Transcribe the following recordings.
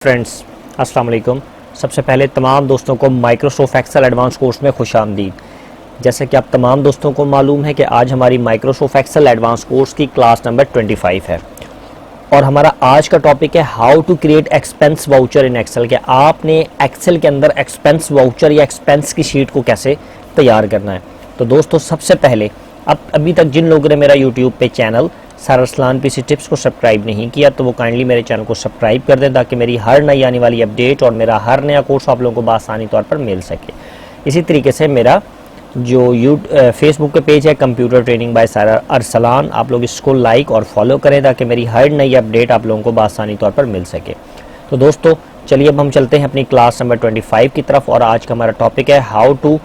Friends अस्सलाम वालेकुम। सबसे पहले तमाम दोस्तों को माइक्रोसॉफ्ट एक्सेल एडवांस कोर्स में खुशामदीद। जैसे कि आप तमाम दोस्तों को मालूम है कि आज हमारी माइक्रोसॉफ्ट एक्सेल एडवांस कोर्स की क्लास नंबर 25 है और हमारा आज का टॉपिक है how to create expense voucher in Excel. के आपने एक्सेल के अंदर एक्सपेंस वाउचर या एक्सपेंस की शीट को कैसे तैयार करना है। तो दोस्तों सबसे पहले अभी तक जिन लोगों ने मेरा यूट्यूब पे channel sir Arsalan PC tips को सब्सक्राइब नहीं किया तो वो काइंडली मेरे चैनल को सब्सक्राइब कर दें ताकि मेरी हर नई आने वाली अपडेट और मेरा हर नया कोर्स आप लोगों को बआसानी तौर पर मिल सके। इसी तरीके से मेरा जो फेसबुक के पेज है computer training bye sir Arsalan, आप लोग इसको लाइक और फॉलो करें ताकि मेरी हर नई अपडेट आप लोगों को बआसानी तौर पर मिल सके। तो दोस्तों चलिए अब हम चलते हैं अपनी क्लास नंबर 25 की तरफ और आज का हमारा टॉपिक है how to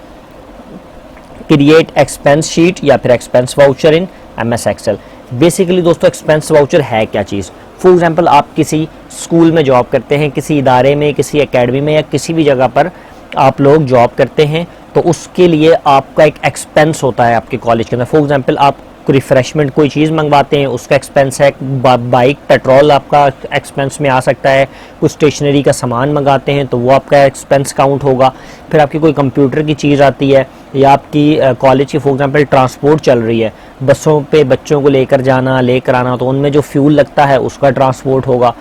create expense sheet या फिर expense voucher in MS Excel. Basically दोस्तों एक्सपेंस वाउचर है क्या चीज़। फॉर एग्जांपल आप किसी स्कूल में जॉब करते हैं, किसी इदारे में, किसी एकेडमी में या किसी भी जगह पर आप लोग जॉब करते हैं तो उसके लिए आपका एक एक्सपेंस होता है आपके कॉलेज के अंदर। फॉर एग्जांपल आप रिफ्रेशमेंट कोई चीज़ मंगवाते हैं उसका एक्सपेंस है, बाइक पेट्रोल आपका एक्सपेंस में आ सकता है, कुछ स्टेशनरी का सामान मंगाते हैं तो वो आपका एक्सपेंस काउंट होगा। फिर आपकी कोई कंप्यूटर की चीज़ आती है या आपकी कॉलेज की फॉर एग्जांपल ट्रांसपोर्ट चल रही है, बसों पे बच्चों को लेकर जाना लेकर आना तो उनमें जो फ्यूल लगता है उसका ट्रांसपोर्ट होगा।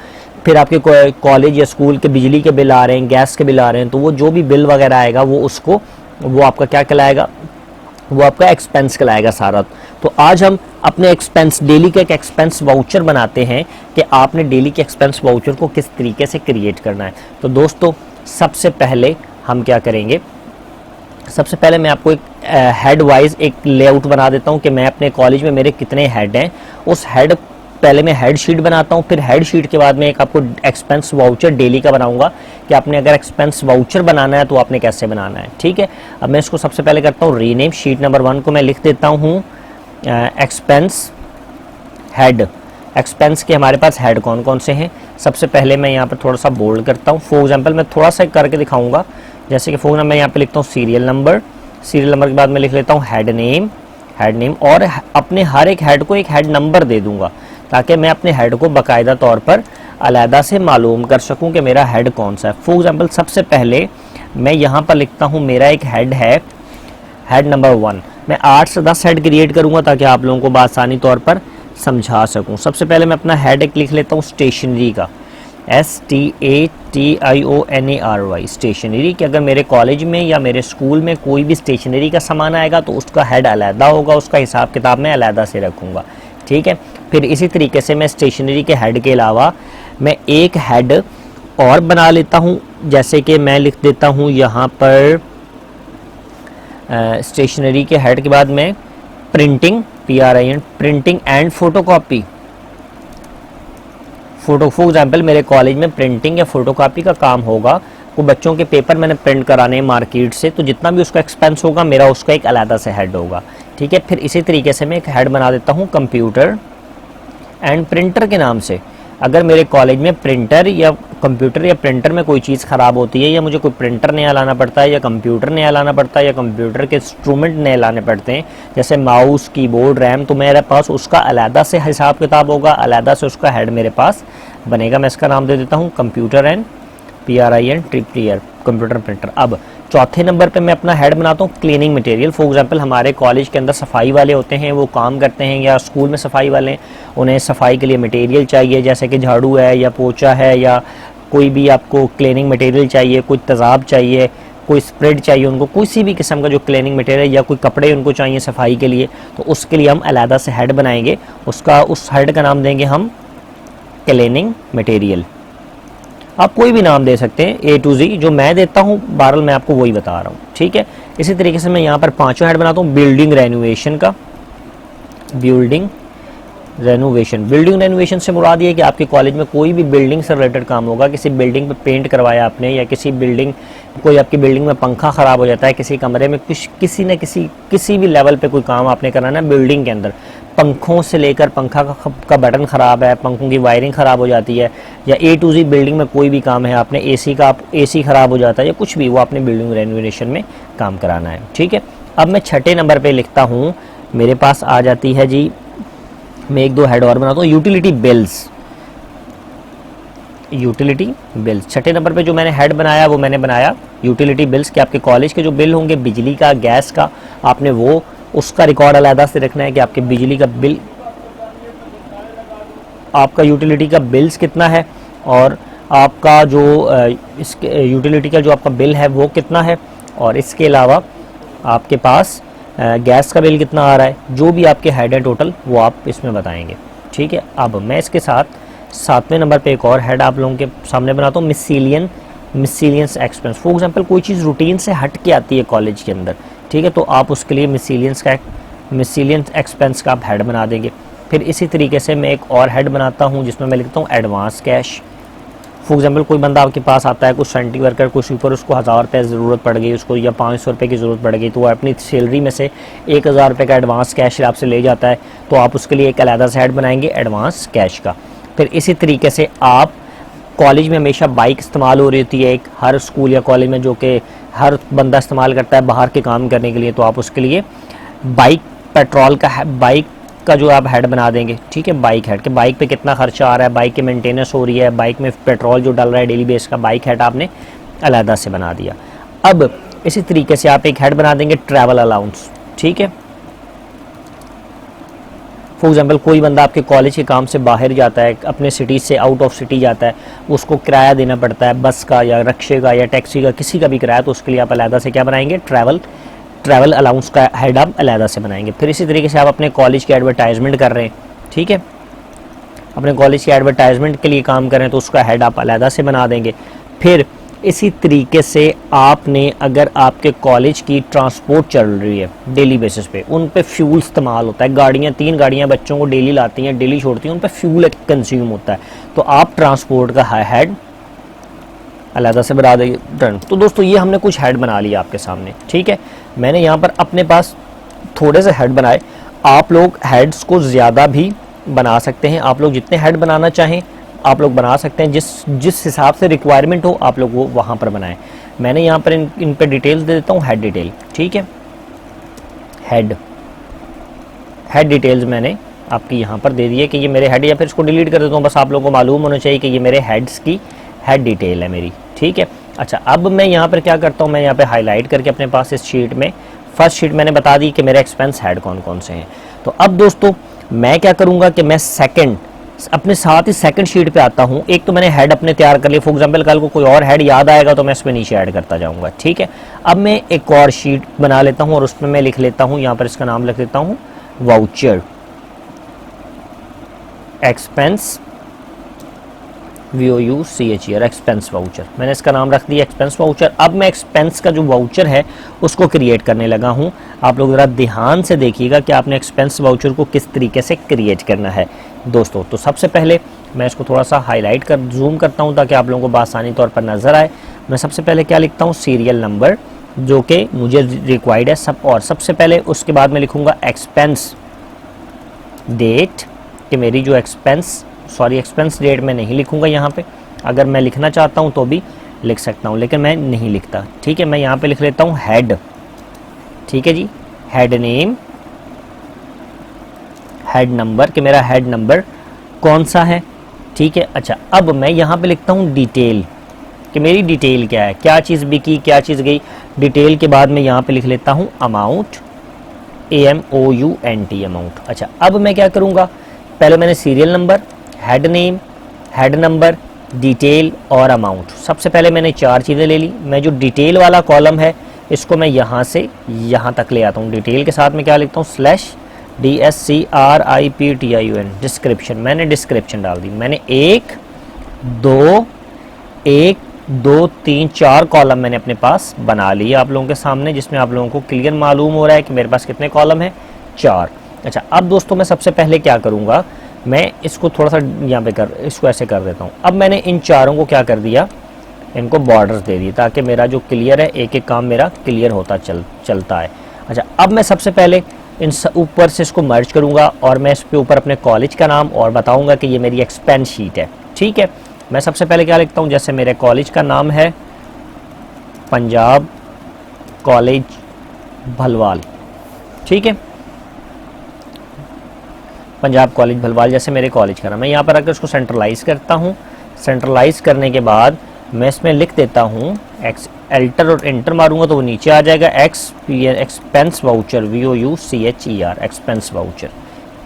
फिर आपके कॉलेज या स्कूल के बिजली के बिल आ रहे हैं, गैस के बिल आ रहे हैं तो वो जो भी बिल वगैरह आएगा वो आपका क्या कहलाएगा, वो आपका एक्सपेंस कहलाएगा सारा। तो आज हम अपने एक्सपेंस डेली का एक एक्सपेंस वाउचर बनाते हैं कि आपने डेली के एक्सपेंस वाउचर को किस तरीके से क्रिएट करना है। तो दोस्तों सबसे पहले हम क्या करेंगे, सबसे पहले मैं आपको एक हेड वाइज एक लेआउट बना देता हूं कि मैं अपने कॉलेज में मेरे कितने हेड हैं। उस हेड पहले मैं हेड शीट बनाता हूं, फिर हेड शीट के बाद में एक आपको एक्सपेंस वाउचर डेली का बनाऊंगा कि आपने अगर एक्सपेंस वाउचर बनाना है तो आपने कैसे बनाना है। ठीक है, अब मैं इसको सबसे पहले करता हूं रीनेम। शीट नंबर 1 को मैं लिख देता हूं एक्सपेंस हेड। एक्सपेंस के हमारे पास हेड कौन कौन से हैं। सबसे पहले मैं यहाँ पर थोड़ा सा बोल्ड करता हूँ। फॉर एग्जाम्पल मैं थोड़ा सा करके दिखाऊंगा, जैसे कि फॉर एग्जाम्पल मैं यहाँ पे लिखता हूँ सीरियल नंबर के बाद मैं लिख लेता हूँ हेड नेम और अपने हर एक हेड को एक हेड नंबर दे दूंगा ताकि मैं अपने हेड को बाकायदा तौर पर अलहदा से मालूम कर सकूं कि मेरा हेड कौन सा है। फॉर एग्जाम्पल सबसे पहले मैं यहाँ पर लिखता हूँ मेरा एक हेड है हेड नंबर 1। मैं 8 से 10 हेड क्रिएट करूँगा ताकि आप लोगों को बआसानी तौर पर समझा सकूँ। सबसे पहले मैं अपना हेड एक लिख लेता हूँ स्टेशनरी का, STATIONARY स्टेशनरी। कि अगर मेरे कॉलेज में या मेरे स्कूल में कोई भी स्टेशनरी का सामान आएगा तो उसका हेड अलहदा होगा, उसका हिसाब किताब मैं अलहदा से रखूँगा। ठीक है, फिर इसी तरीके से मैं स्टेशनरी के हेड के अलावा मैं एक हेड और बना लेता हूँ, जैसे कि मैं लिख देता हूँ यहाँ पर स्टेशनरी के हेड के बाद मैं printing printing and photocopy. For example मेरे कॉलेज में प्रिंटिंग या फोटोकॉपी का काम होगा, वो बच्चों के पेपर मैंने प्रिंट कराने मार्केट से, तो जितना भी उसका एक्सपेंस होगा मेरा उसका एक अलग से हेड होगा। ठीक है, फिर इसी तरीके से मैं एक हेड बना देता हूँ कंप्यूटर एंड प्रिंटर के नाम से। अगर मेरे कॉलेज में प्रिंटर या कंप्यूटर या प्रिंटर में कोई चीज़ ख़राब होती है या मुझे कोई प्रिंटर नया लाना पड़ता है या कंप्यूटर नया लाना पड़ता है या कंप्यूटर के इंस्ट्रूमेंट नए लाने पड़ते हैं जैसे माउस, कीबोर्ड, रैम, तो मेरे पास उसका अलहदा से हिसाब किताब होगा, अलहदा से उसका हेड मेरे पास बनेगा। मैं इसका नाम दे देता हूँ computer and PRINTER computer printer. अब चौथे नंबर पे मैं अपना हेड बनाता हूँ क्लीनिंग मटेरियल। फॉर एग्जांपल हमारे कॉलेज के अंदर सफाई वाले होते हैं, वो काम करते हैं, या स्कूल में सफाई वाले हैं, उन्हें सफाई के लिए मटेरियल चाहिए जैसे कि झाड़ू है या पोछा है या कोई भी आपको क्लीनिंग मटेरियल चाहिए, कोई तेज़ाब चाहिए, कोई स्प्रेड चाहिए, उनको किसी भी किस्म का जो क्लीनिंग मटेरियल या कोई कपड़े उनको चाहिए सफाई के लिए, तो उसके लिए हम अलहदा से हेड बनाएंगे। उस हेड का नाम देंगे हम क्लीनिंग मटेरियल। आप कोई भी नाम दे सकते हैं A to Z, जो मैं देता हूँ बहरहाल मैं आपको वही बता रहा हूँ। ठीक है, इसी तरीके से मैं यहाँ पर 5वां हेड बनाता हूँ बिल्डिंग रेनोवेशन का। बिल्डिंग रेनोवेशन से मुराद ये है कि आपके कॉलेज में कोई भी बिल्डिंग से रिलेटेड काम होगा, किसी बिल्डिंग पे पेंट करवाया आपने या कोई आपकी बिल्डिंग में पंखा ख़राब हो जाता है, किसी कमरे में किसी भी लेवल पे कोई काम आपने कराना है बिल्डिंग के अंदर, पंखों से लेकर पंखा का बटन ख़राब है, पंखों की वायरिंग ख़राब हो जाती है, या A to Z बिल्डिंग में कोई भी काम है, आपने AC ख़राब हो जाता है या कुछ भी, वो आपने बिल्डिंग रेनोवेशन में काम कराना है। ठीक है, अब मैं 6ठे नंबर पे लिखता हूँ, मेरे पास आ जाती है जी, मैं 1-2 हेड और बनाता हूँ यूटिलिटी बिल्स। Utility bills. छठे नंबर पे जो मैंने हेड बनाया वो मैंने बनाया यूटिलिटी बिल्स कि आपके कॉलेज के जो बिल होंगे बिजली का, गैस का, आपने वो उसका रिकॉर्ड अलग से रखना है कि आपके बिजली का बिल, आपका यूटिलिटी का बिल्स कितना है और आपका जो इसके यूटिलिटी का जो आपका बिल है वो कितना है, और इसके अलावा आपके पास गैस का बिल कितना आ रहा है। जो भी आपके हेड है टोटल वो आप इसमें बताएंगे। ठीक है, अब मैं इसके साथ 7वें नंबर पे एक और हेड आप लोगों के सामने बनाता हूँ, मिससीलियंस एक्सपेंस। फॉर एग्जांपल कोई चीज़ रूटीन से हट के आती है कॉलेज के अंदर, ठीक है, तो आप उसके लिए मिससीलियंस एक्सपेंस का आप हेड बना देंगे। फिर इसी तरीके से मैं एक और हेड बनाता हूँ जिसमें मैं लिखता हूँ एडवांस कैश। फॉर एग्जांपल कोई बंदा आपके पास आता है, कुछ सेंट्री वर्कर, कुछ ऊपर, उसको 1000 रुपये ज़रूरत पड़ गई उसको, या 500 रुपये की ज़रूरत पड़ गई, तो वो अपनी सैलरी में से 1000 रुपये का एडवांस कैश आपसे ले जाता है, तो आप उसके लिए एक अलग से हेड बनाएंगे एडवांस कैश का। फिर इसी तरीके से आप कॉलेज में हमेशा बाइक इस्तेमाल हो रही होती है, एक हर स्कूल या कॉलेज में, जो कि हर बंदा इस्तेमाल करता है बाहर के काम करने के लिए, तो आप उसके लिए बाइक पेट्रोल का बाइक का जो आप हेड बना देंगे। ठीक है, बाइक हेड के बाइक पे कितना खर्चा आ रहा है, बाइक की मेंटेनेंस हो रही है, बाइक में पेट्रोल जो डल रहा है डेली बेस का, बाइक हेड आपने अलहदा से बना दिया। अब इसी तरीके से आप एक हेड बना देंगे ट्रैवल अलाउंस। ठीक है, फॉर एग्जाम्पल कोई बंदा आपके कॉलेज के काम से बाहर जाता है, अपने सिटी से आउट ऑफ सिटी जाता है, उसको किराया देना पड़ता है बस का या रिक्शे का या टैक्सी का, किसी का भी किराया, तो उसके लिए आप अलहदा से क्या बनाएंगे, ट्रैवल अलाउंस का हेड आप अलहदा से बनाएंगे। फिर इसी तरीके से आप अपने कॉलेज की एडवर्टाइजमेंट कर रहे हैं, ठीक है, अपने कॉलेज की एडवर्टाइजमेंट के लिए काम कर रहे हैं, तो उसका हेड आप अलहदा से बना देंगे। फिर इसी तरीके से आपने, अगर आपके कॉलेज की ट्रांसपोर्ट चल रही है डेली बेसिस पे, उन पे फ्यूल इस्तेमाल होता है, गाड़ियाँ 3 गाड़ियाँ बच्चों को डेली लाती हैं, डेली छोड़ती हैं, उन पे फ्यूल कंज्यूम होता है, तो आप ट्रांसपोर्ट का हेड अलहदा से बना देंगे। डन। तो दोस्तों ये हमने कुछ हेड बना लिया आपके सामने। ठीक है, मैंने यहाँ पर अपने पास थोड़े से हेड बनाए, आप लोग हेड्स को ज़्यादा भी बना सकते हैं, आप लोग जितने हेड बनाना चाहें आप लोग बना सकते हैं, जिस हिसाब से रिक्वायरमेंट हो आप लोग वो वहाँ पर बनाएं। मैंने यहाँ पर इन पे डिटेल्स दे देता हूँ, हेड डिटेल। ठीक है, हेड डिटेल्स मैंने आपकी यहाँ पर दे दी है कि ये मेरे हेड, या फिर इसको डिलीट कर देता हूँ, बस आप लोगों को मालूम होना चाहिए कि ये मेरे हेड्स की हेड डिटेल है मेरी। ठीक है, अच्छा, अब मैं यहाँ पर क्या करता हूँ, मैं यहाँ पे हाईलाइट करके अपने पास इस शीट में, फर्स्ट शीट मैंने बता दी कि मेरे एक्सपेंस हेड कौन कौन से हैं। तो अब दोस्तों मैं क्या करूँगा कि मैं अपने साथ ही सेकंड शीट पे आता हूँ। एक तो मैंने हेड अपने तैयार कर लिए, फॉर एग्जांपल कल को कोई और हेड याद आएगा तो मैं इसमें नीचे ऐड करता जाऊँगा। ठीक है, अब मैं एक और शीट बना लेता हूँ और उसमें मैं लिख लेता हूँ, यहाँ पर इसका नाम लिख देता हूँ voucher, expense, VOUCHER, expense voucher, मैंने इसका नाम रख दिया एक्सपेंस वाउचर। अब मैं एक्सपेंस का जो वाउचर है उसको क्रिएट करने लगा हूँ। आप लोग ज़रा ध्यान से देखिएगा कि आपने एक्सपेंस वाउचर को किस तरीके से क्रिएट करना है दोस्तों। तो सबसे पहले मैं इसको थोड़ा सा हाईलाइट कर जूम करता हूँ ताकि आप लोगों को बासानी तौर पर नज़र आए। मैं सबसे पहले क्या लिखता हूँ, सीरियल नंबर, जो कि मुझे रिक्वायर्ड है सब, और सबसे पहले उसके बाद मैं लिखूँगा एक्सपेंस डेट, कि मेरी जो एक्सपेंस डेट मैं नहीं लिखूंगा यहाँ पे, अगर मैं लिखना चाहता हूँ तो भी लिख सकता हूँ, लेकिन मैं नहीं लिखता। ठीक है, मैं यहाँ पे लिख लेता हूँ हेड। ठीक है जी, हेड नेम, हेड नंबर, कि मेरा हेड नंबर कौन सा है। ठीक है, अच्छा, अब मैं यहाँ पे लिखता हूँ डिटेल, कि मेरी डिटेल क्या है, क्या चीज़ बिकी, क्या चीज़ गई। डिटेल के बाद मैं यहाँ पे लिख लेता हूँ अमाउंट, AMOUNT, अमाउंट। अच्छा, अब मैं क्या करूँगा, पहले मैंने serial number, head name, head number, detail और अमाउंट, सबसे पहले मैंने 4 चीज़ें ले ली। मैं जो डिटेल वाला कॉलम है इसको मैं यहाँ से यहाँ तक ले आता हूँ। डिटेल के साथ में क्या लिखता हूँ, /DSCRIPTION, डिस्क्रिप्शन, मैंने डिस्क्रिप्शन डाल दी। मैंने 1 2 3 4 कॉलम मैंने अपने पास बना लिए आप लोगों के सामने, जिसमें आप लोगों को क्लियर मालूम हो रहा है कि मेरे पास कितने कॉलम हैं, 4। अच्छा, अब दोस्तों मैं सबसे पहले क्या करूँगा, मैं इसको थोड़ा सा यहाँ पे इसको ऐसे कर देता हूँ। अब मैंने इन चारों को क्या कर दिया, इनको बॉर्डर्स दे दिए, ताकि मेरा जो क्लियर है, एक एक काम मेरा क्लियर होता चलता है। अच्छा, अब मैं सबसे पहले इन ऊपर से इसको मर्ज करूँगा और मैं इस पे ऊपर अपने कॉलेज का नाम और बताऊँगा कि ये मेरी एक्सपेंस शीट है। ठीक है, मैं सबसे पहले क्या लिखता हूँ, जैसे मेरे कॉलेज का नाम है पंजाब कॉलेज भलवाल। ठीक है, पंजाब कॉलेज भलवाल, जैसे मेरे कॉलेज का नाम है। यहाँ पर अगर इसको सेंट्रलाइज करता हूँ, सेंट्रलाइज करने के बाद मैं इसमें लिख देता हूँ एक्स, एल्टर और एंटर मारूंगा तो वो नीचे आ जाएगा expense voucher, VOUCHER, expense voucher.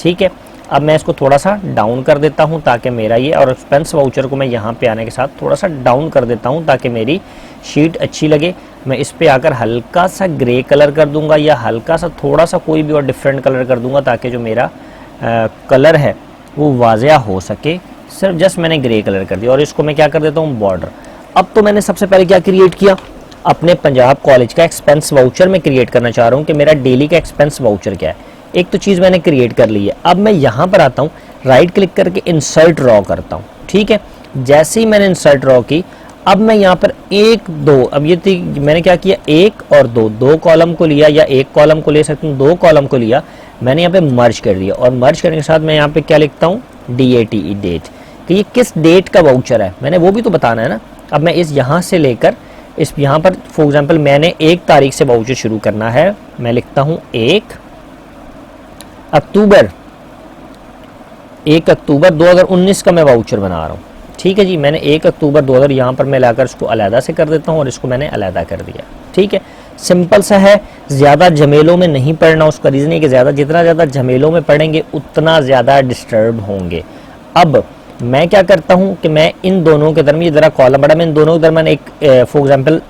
ठीक है, अब मैं इसको थोड़ा सा डाउन कर देता हूँ ताकि मेरा ये, और एक्सपेंस वाउचर को मैं यहाँ पे आने के साथ थोड़ा सा डाउन कर देता हूँ ताकि मेरी शीट अच्छी लगे। मैं इस पे आकर हल्का सा ग्रे कलर कर दूंगा या हल्का सा थोड़ा सा कोई भी और डिफरेंट कलर कर दूंगा ताकि जो मेरा कलर है वो वाज़िया हो सके। सिर्फ जस्ट मैंने ग्रे कलर कर दिया और इसको मैं क्या कर देता हूँ बॉर्डर। अब तो मैंने सबसे पहले क्या क्रिएट किया, अपने पंजाब कॉलेज का एक्सपेंस वाउचर में क्रिएट करना चाह रहा हूँ कि मेरा डेली का एक्सपेंस वाउचर क्या है। एक तो चीज़ मैंने क्रिएट कर ली है। अब मैं यहाँ पर आता हूँ, राइट क्लिक करके इंसर्ट ड्रॉ करता हूँ। ठीक है, जैसे ही मैंने इंसर्ट ड्रॉ की, अब मैं यहाँ पर 1 2, अब ये मैंने क्या किया 1 और 2, 2 कॉलम को लिया या 1 कॉलम को ले सकता हूँ, 2 कॉलम को लिया, मैंने यहाँ पे मर्ज कर दिया। और मर्ज करने के साथ मैं यहाँ पे क्या लिखता हूँ DATE, डेट, कि ये किस डेट का वाउचर है मैंने वो भी तो बताना है ना। अब मैं इस यहाँ से लेकर इस यहाँ पर फॉर एग्जाम्पल मैंने 1 तारीख से वाउचर शुरू करना है, मैं लिखता हूँ 1 अक्टूबर 2019 का मैं वाउचर बना रहा हूँ। ठीक है जी, मैंने 1 अक्टूबर 2000 यहाँ पर मैं लाकर इसको अलहदा से कर देता हूँ और इसको मैंने अलहदा कर दिया। ठीक है, सिंपल सा है, ज़्यादा झमेलों में नहीं पढ़ना। उसका रीज़न है कि जितना ज़्यादा झमेलों में पढ़ेंगे उतना ज़्यादा डिस्टर्ब होंगे। अब मैं क्या करता हूँ कि मैं इन दोनों के दरमियान, ज़रा कॉलम बड़ा, मैं इन दोनों के दरमियान एक फॉर एग्जांपल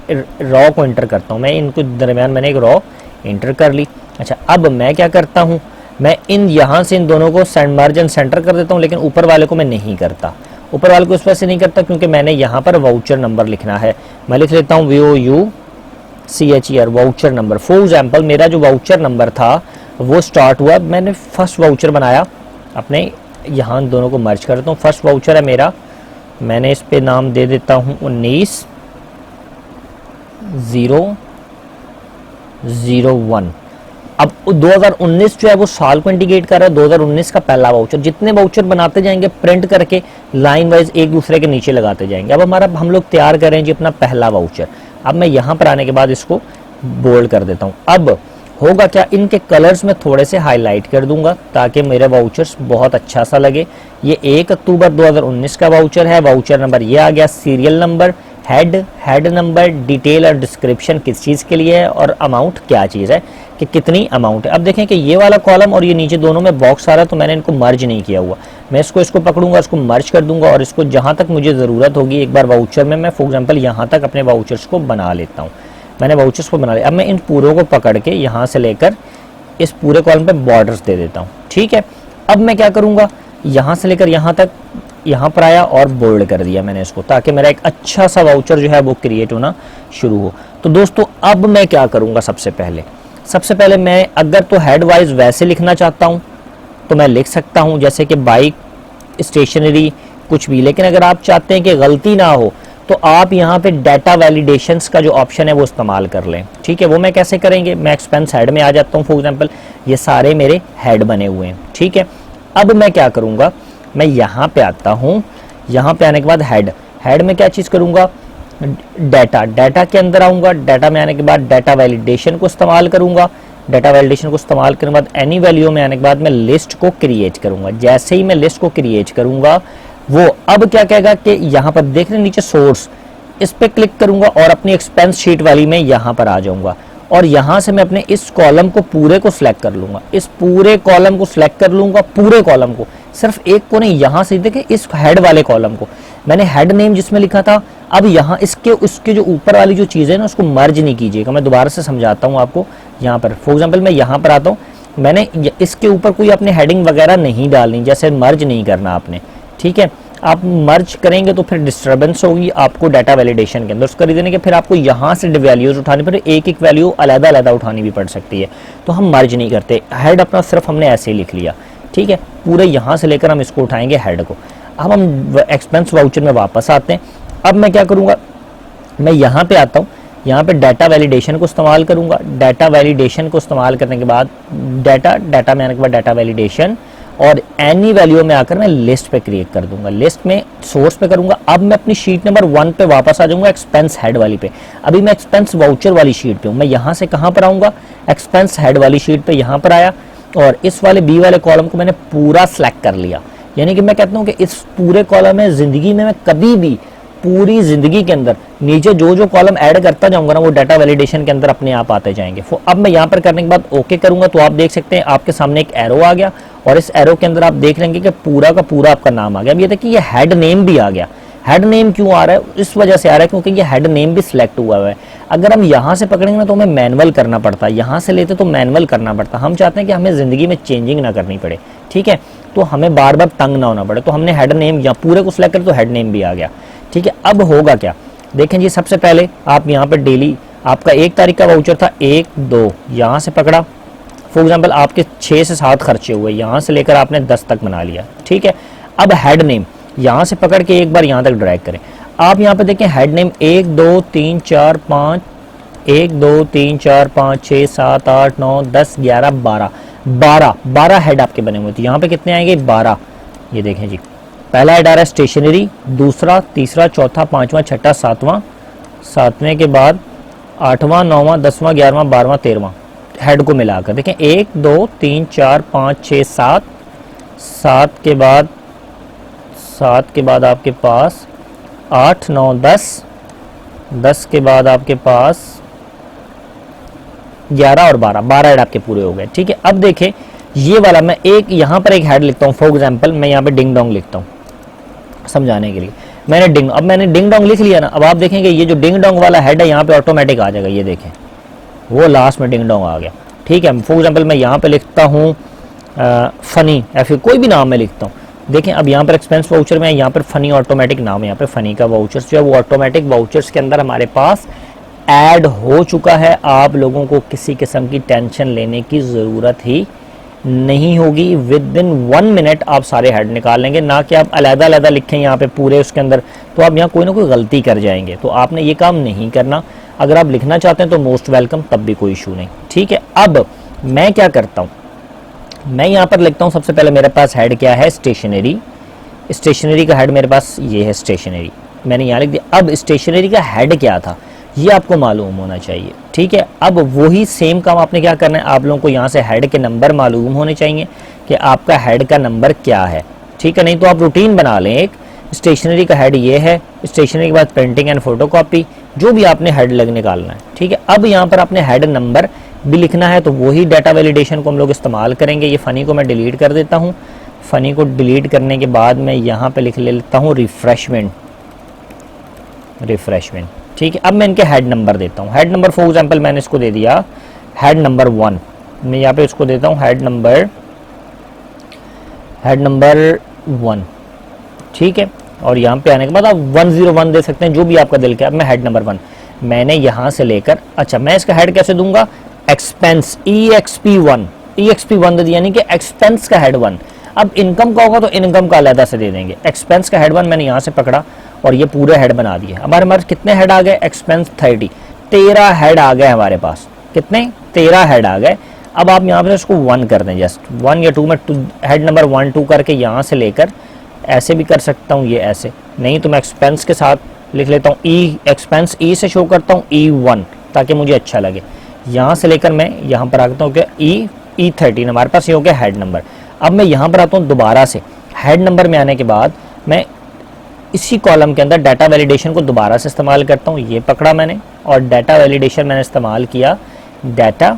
रॉ को इंटर करता हूँ। मैं इनको दरमियान मैंने एक रॉ इंटर कर ली। अच्छा, अब मैं क्या करता हूँ, मैं यहाँ से इन दोनों को मर्ज एंड सेंटर कर देता हूँ, लेकिन ऊपर वाले को मैं नहीं करता। ऊपर वाले को इस वजह से नहीं करता क्योंकि मैंने यहाँ पर वाउचर नंबर लिखना है। मैं लिख लेता हूँ VOUCHER, voucher number. For example मेरा जो वाउचर नंबर था वो स्टार्ट हुआ, मैंने फर्स्ट वाउचर बनाया अपने, यहाँ दोनों को मर्ज करता हूँ। फर्स्ट वाउचर है मेरा, मैंने इस पे नाम दे देता हूँ 19/0/01। अब 2019 जो है वो साल को इंडिकेट कर रहा है, 2019 का पहला वाउचर। जितने वाउचर बनाते जाएंगे प्रिंट करके लाइन वाइज एक दूसरे के नीचे लगाते जाएंगे। अब हम लोग तैयार करें जी अपना पहला वाउचर। अब मैं यहाँ पर आने के बाद इसको बोल्ड कर देता हूँ। अब होगा क्या, इनके कलर्स में थोड़े से हाईलाइट कर दूंगा ताकि मेरे वाउचर्स बहुत अच्छा सा लगे। ये 1 अक्टूबर 2019 का वाउचर है, वाउचर नंबर ये आ गया, serial number, head number, detail और डिस्क्रिप्शन किस चीज़ के लिए है, और अमाउंट क्या चीज़ है कि कितनी अमाउंट है। अब देखें कि ये वाला कॉलम और ये नीचे दोनों में बॉक्स आ रहा है, तो मैंने इनको मर्ज नहीं किया हुआ। मैं इसको पकड़ूंगा, इसको मर्ज कर दूंगा और इसको जहाँ तक मुझे ज़रूरत होगी एक बार वाउचर में, मैं फॉर एग्जाम्पल यहाँ तक अपने वाउचर्स को बना लेता हूँ। मैंने वाउचर्स को बना लिया। अब मैं इन पूरों को पकड़ के यहाँ से लेकर इस पूरे कॉलम पे बॉर्डर्स दे देता हूँ। ठीक है, अब मैं क्या करूँगा, यहाँ से लेकर यहाँ तक यहाँ पर आया और बोल्ड कर दिया मैंने इसको, ताकि मेरा एक अच्छा सा वाउचर जो है वो क्रिएट होना शुरू हो। तो दोस्तों अब मैं क्या करूँगा, सबसे पहले मैं अगर तो हेड वाइज वैसे लिखना चाहता हूँ तो मैं लिख सकता हूँ, जैसे कि बाइक, स्टेशनरी, कुछ भी। लेकिन अगर आप चाहते हैं कि गलती ना हो तो आप यहाँ पे डाटा वैलिडेशंस का जो ऑप्शन है वो इस्तेमाल कर लें। ठीक है, वो मैं कैसे करेंगे, मैं एक्सपेंस हेड में आ जाता हूँ। फॉर एग्जांपल ये सारे मेरे हेड बने हुए हैं। ठीक है, अब मैं क्या करूँगा, मैं यहाँ पे आता हूँ। यहाँ पे आने के बाद हेड में क्या चीज़ करूँगा, डाटा के अंदर आऊँगा। डाटा में आने के बाद डाटा वैलिडेशन को इस्तेमाल करूँगा। डाटा वैलिडेशन को इस्तेमाल करने के बाद एनी वैल्यू में आने के बाद मैं लिस्ट को क्रिएट करूँगा। जैसे ही मैं लिस्ट को क्रिएट करूँगा, वो अब क्या कहेगा कि यहाँ पर देख रहे नीचे सोर्स, इस पे क्लिक करूंगा और अपनी एक्सपेंस शीट वाली में यहाँ पर आ जाऊंगा और यहाँ से मैं अपने इस कॉलम को पूरे को सिलेक्ट कर लूंगा। इस पूरे कॉलम को सिलेक्ट कर लूंगा, पूरे कॉलम को, सिर्फ एक को नहीं। यहाँ से देखें इस हेड वाले कॉलम को मैंने हेड नेम जिसमें लिखा था, अब यहाँ इसके जो ऊपर वाली जो चीज़ है ना उसको मर्ज नहीं कीजिएगा। मैं दोबारा से समझाता हूँ आपको। यहाँ पर फॉर एग्जाम्पल मैं यहाँ पर आता हूँ, मैंने इसके ऊपर कोई अपने हेडिंग वगैरह नहीं डालनी, जैसे मर्ज नहीं करना आपने। ठीक है, आप मर्ज करेंगे तो फिर डिस्टर्बेंस होगी आपको डाटा वैलिडेशन के अंदर। उसका रीजन है कि फिर आपको यहाँ से वैल्यूज उठानी पड़े, एक वैल्यू अलग उठानी भी पड़ सकती है, तो हम मर्ज नहीं करते। हेड अपना सिर्फ हमने ऐसे ही लिख लिया। ठीक है, पूरे यहाँ से लेकर हम इसको उठाएंगे हेड को। अब हम एक्सपेंस वाउचर में वापस आते हैं। अब मैं क्या करूँगा, मैं यहाँ पे आता हूँ, यहाँ पे डाटा वैलिडेशन को इस्तेमाल करूँगा। डाटा वैलिडेशन को इस्तेमाल करने के बाद डाटा में आने के बाद डाटा वैलिडेशन और एनी वैल्यू में आकर मैं लिस्ट पे क्रिएट कर दूंगा। लिस्ट में सोर्स पे करूंगा। अब मैं अपनी शीट नंबर 1 पे वापस आ जाऊंगा, एक्सपेंस हेड वाली पे। अभी मैं एक्सपेंस वाउचर वाली शीट पे हूँ। मैं यहाँ से कहाँ पर आऊँगा, एक्सपेंस हेड वाली शीट पे यहाँ पर आया और इस वाले बी वाले कॉलम को मैंने पूरा सेलेक्ट कर लिया। यानी कि मैं कहता हूँ कि इस पूरे कॉलम में ज़िंदगी में मैं कभी भी पूरी ज़िंदगी के अंदर नीचे जो जो कॉलम ऐड करता जाऊंगा ना वो डाटा वैलिडेशन के अंदर अपने आप आते जाएंगे। अब मैं यहाँ पर करने के बाद ओके करूंगा तो आप देख सकते हैं आपके सामने एक एरो आ गया और इस एरो के अंदर आप देख लेंगे कि पूरा का पूरा आपका नाम आ गया। अब ये देखिए ये हेड नेम भी आ गया। हेड नेम क्यों आ रहा है? इस वजह से आ रहा है क्योंकि ये हेड नेम भी सिलेक्ट हुआ है। अगर हम यहाँ से पकड़ेंगे ना तो हमें मैनुअल करना पड़ता है, यहाँ से लेते तो मैनुअल करना पड़ता। हम चाहते हैं कि हमें ज़िंदगी में चेंजिंग ना करनी पड़े, ठीक है, तो हमें बार बार तंग ना होना पड़े। तो हमने हेड नेम यहाँ पूरे को सिलेक्ट कर तो हेड नेम भी आ गया, ठीक है। अब होगा क्या, देखें जी, सबसे पहले आप यहाँ पर डेली आपका 1 तारीख का वाउचर था 1, 2, यहाँ से पकड़ा। फॉर एग्जाम्पल आपके 6 से 7 खर्चे हुए, यहाँ से लेकर आपने 10 तक बना लिया, ठीक है। अब हेड नेम यहाँ से पकड़ के एक बार यहाँ तक ड्रैग करें। आप यहाँ पे देखें हेड नेम 1, 2, 3, 4, 5, 1, 2, 3, 4, 5, 6, 7, 8, 9, 10, 11, 12 हेड आपके बने हुए थे। यहाँ पे कितने आएंगे? 12। ये देखें जी, पहला हेड आ रहा है स्टेशनरी, दूसरा, तीसरा, चौथा, पांचवा, छठा, सातवां, सातवें के बाद 8वां, 9वां, 10वां, 11वां, 12वां, 13वां हेड को मिलाकर देखें 1, 2, 3, 4, 5, 6, 7, 7 के बाद आपके पास 8, 9, 10, 10 के बाद आपके पास 11 और 12 हेड आपके पूरे हो गए, ठीक है। अब देखें ये वाला मैं एक यहाँ पर एक हेड लिखता हूँ। फॉर एग्जांपल मैं यहाँ पे डिंग डोंग लिखता हूँ समझाने के लिए। मैंने डिंग डोंग लिख लिया ना। अब आप देखेंगे ये जो डिंग डोंग वाला हेड है यहाँ पे ऑटोमेटिक आ जाएगा। ये देखें वो लास्ट में डिंग डोंग आ गया, ठीक है। फॉर एग्जांपल मैं यहाँ पे लिखता हूँ फनी या फिर कोई भी नाम मैं लिखता हूँ। देखें अब यहाँ पर एक्सपेंस वाउचर में यहाँ पर फनी ऑटोमेटिक नाम है, यहाँ पे फनी का वाउचर्स जो है वो ऑटोमेटिक वाउचर्स के अंदर हमारे पास ऐड हो चुका है। आप लोगों को किसी किस्म की टेंशन लेने की ज़रूरत ही नहीं होगी। विद इन 1 मिनट आप सारे हेड निकाल लेंगे, ना कि आप अलग-अलग लिखें यहाँ पे पूरे उसके अंदर, तो आप यहाँ कोई ना कोई गलती कर जाएंगे। तो आपने ये काम नहीं करना। अगर आप लिखना चाहते हैं तो मोस्ट वेलकम, तब भी कोई इशू नहीं, ठीक है। अब मैं क्या करता हूँ, मैं यहाँ पर लिखता हूँ सबसे पहले मेरे पास हेड क्या है? स्टेशनरी। स्टेशनरी का हेड मेरे पास ये है स्टेशनरी, मैंने यहाँ लिख दिया। अब स्टेशनरी का हेड क्या था ये आपको मालूम होना चाहिए, ठीक है। अब वही सेम काम आपने क्या करना है, आप लोगों को यहाँ से हेड के नंबर मालूम होने चाहिए कि आपका हेड का नंबर क्या है, ठीक है। नहीं तो आप रूटीन बना लें एक, स्टेशनरी का हेड ये है, स्टेशनरी के बाद प्रिंटिंग एंड फोटोकॉपी, जो भी आपने हेड लग निकालना है, ठीक है। अब यहाँ पर आपने हेड नंबर भी लिखना है, तो वही डाटा वैलिडेशन को हम लोग इस्तेमाल करेंगे। ये फ़नी को मैं डिलीट कर देता हूँ। फ़नी को डिलीट करने के बाद मैं यहाँ पे लिख लेता हूँ रिफ्रेशमेंट, ठीक है। अब मैं इनके हेड नंबर देता हूँ। हेड नंबर फॉर एग्जांपल मैंने इसको दे दिया हेड नंबर 1, मैं यहाँ पे इसको देता हूँ हेड नंबर 1, ठीक है। और यहाँ पे आने के बाद आप 101 दे सकते हैं, जो भी आपका दिल किया। अब मैं हेड नंबर 1 मैंने यहाँ से लेकर, अच्छा मैं इसका हेड कैसे दूंगा? एक्सपेंस EXP1 दे दिया, यानी कि एक्सपेंस का हेड 1। अब इनकम का होगा तो इनकम का अलग से दे देंगे। एक्सपेंस का हेड 1 मैंने यहाँ से पकड़ा और ये पूरे हेड बना दिए। हमारे पास कितने हेड आ गए? एक्सपेंस 30, 13 हेड आ गए हमारे पास। कितने? 13 हेड आ गए। अब आप यहाँ पे इसको 1 कर दें, जस्ट 1 या 2 में हेड नंबर 1, 2 करके यहाँ से लेकर ऐसे भी कर सकता हूँ, ये ऐसे नहीं तो मैं एक्सपेंस के साथ लिख लेता हूँ एक्सपेंस E से शो करता हूँ E1 ताकि मुझे अच्छा लगे। यहाँ से लेकर मैं यहाँ पर आता हूँ कि E13 हमारे पास ये हो गया हेड नंबर। अब मैं यहाँ पर आता हूँ दोबारा से हेड नंबर में आने के बाद मैं इसी कॉलम के अंदर डाटा वैलिडेशन को दोबारा से इस्तेमाल करता हूँ। ये पकड़ा मैंने और डाटा वैलिडेशन मैंने इस्तेमाल किया। डाटा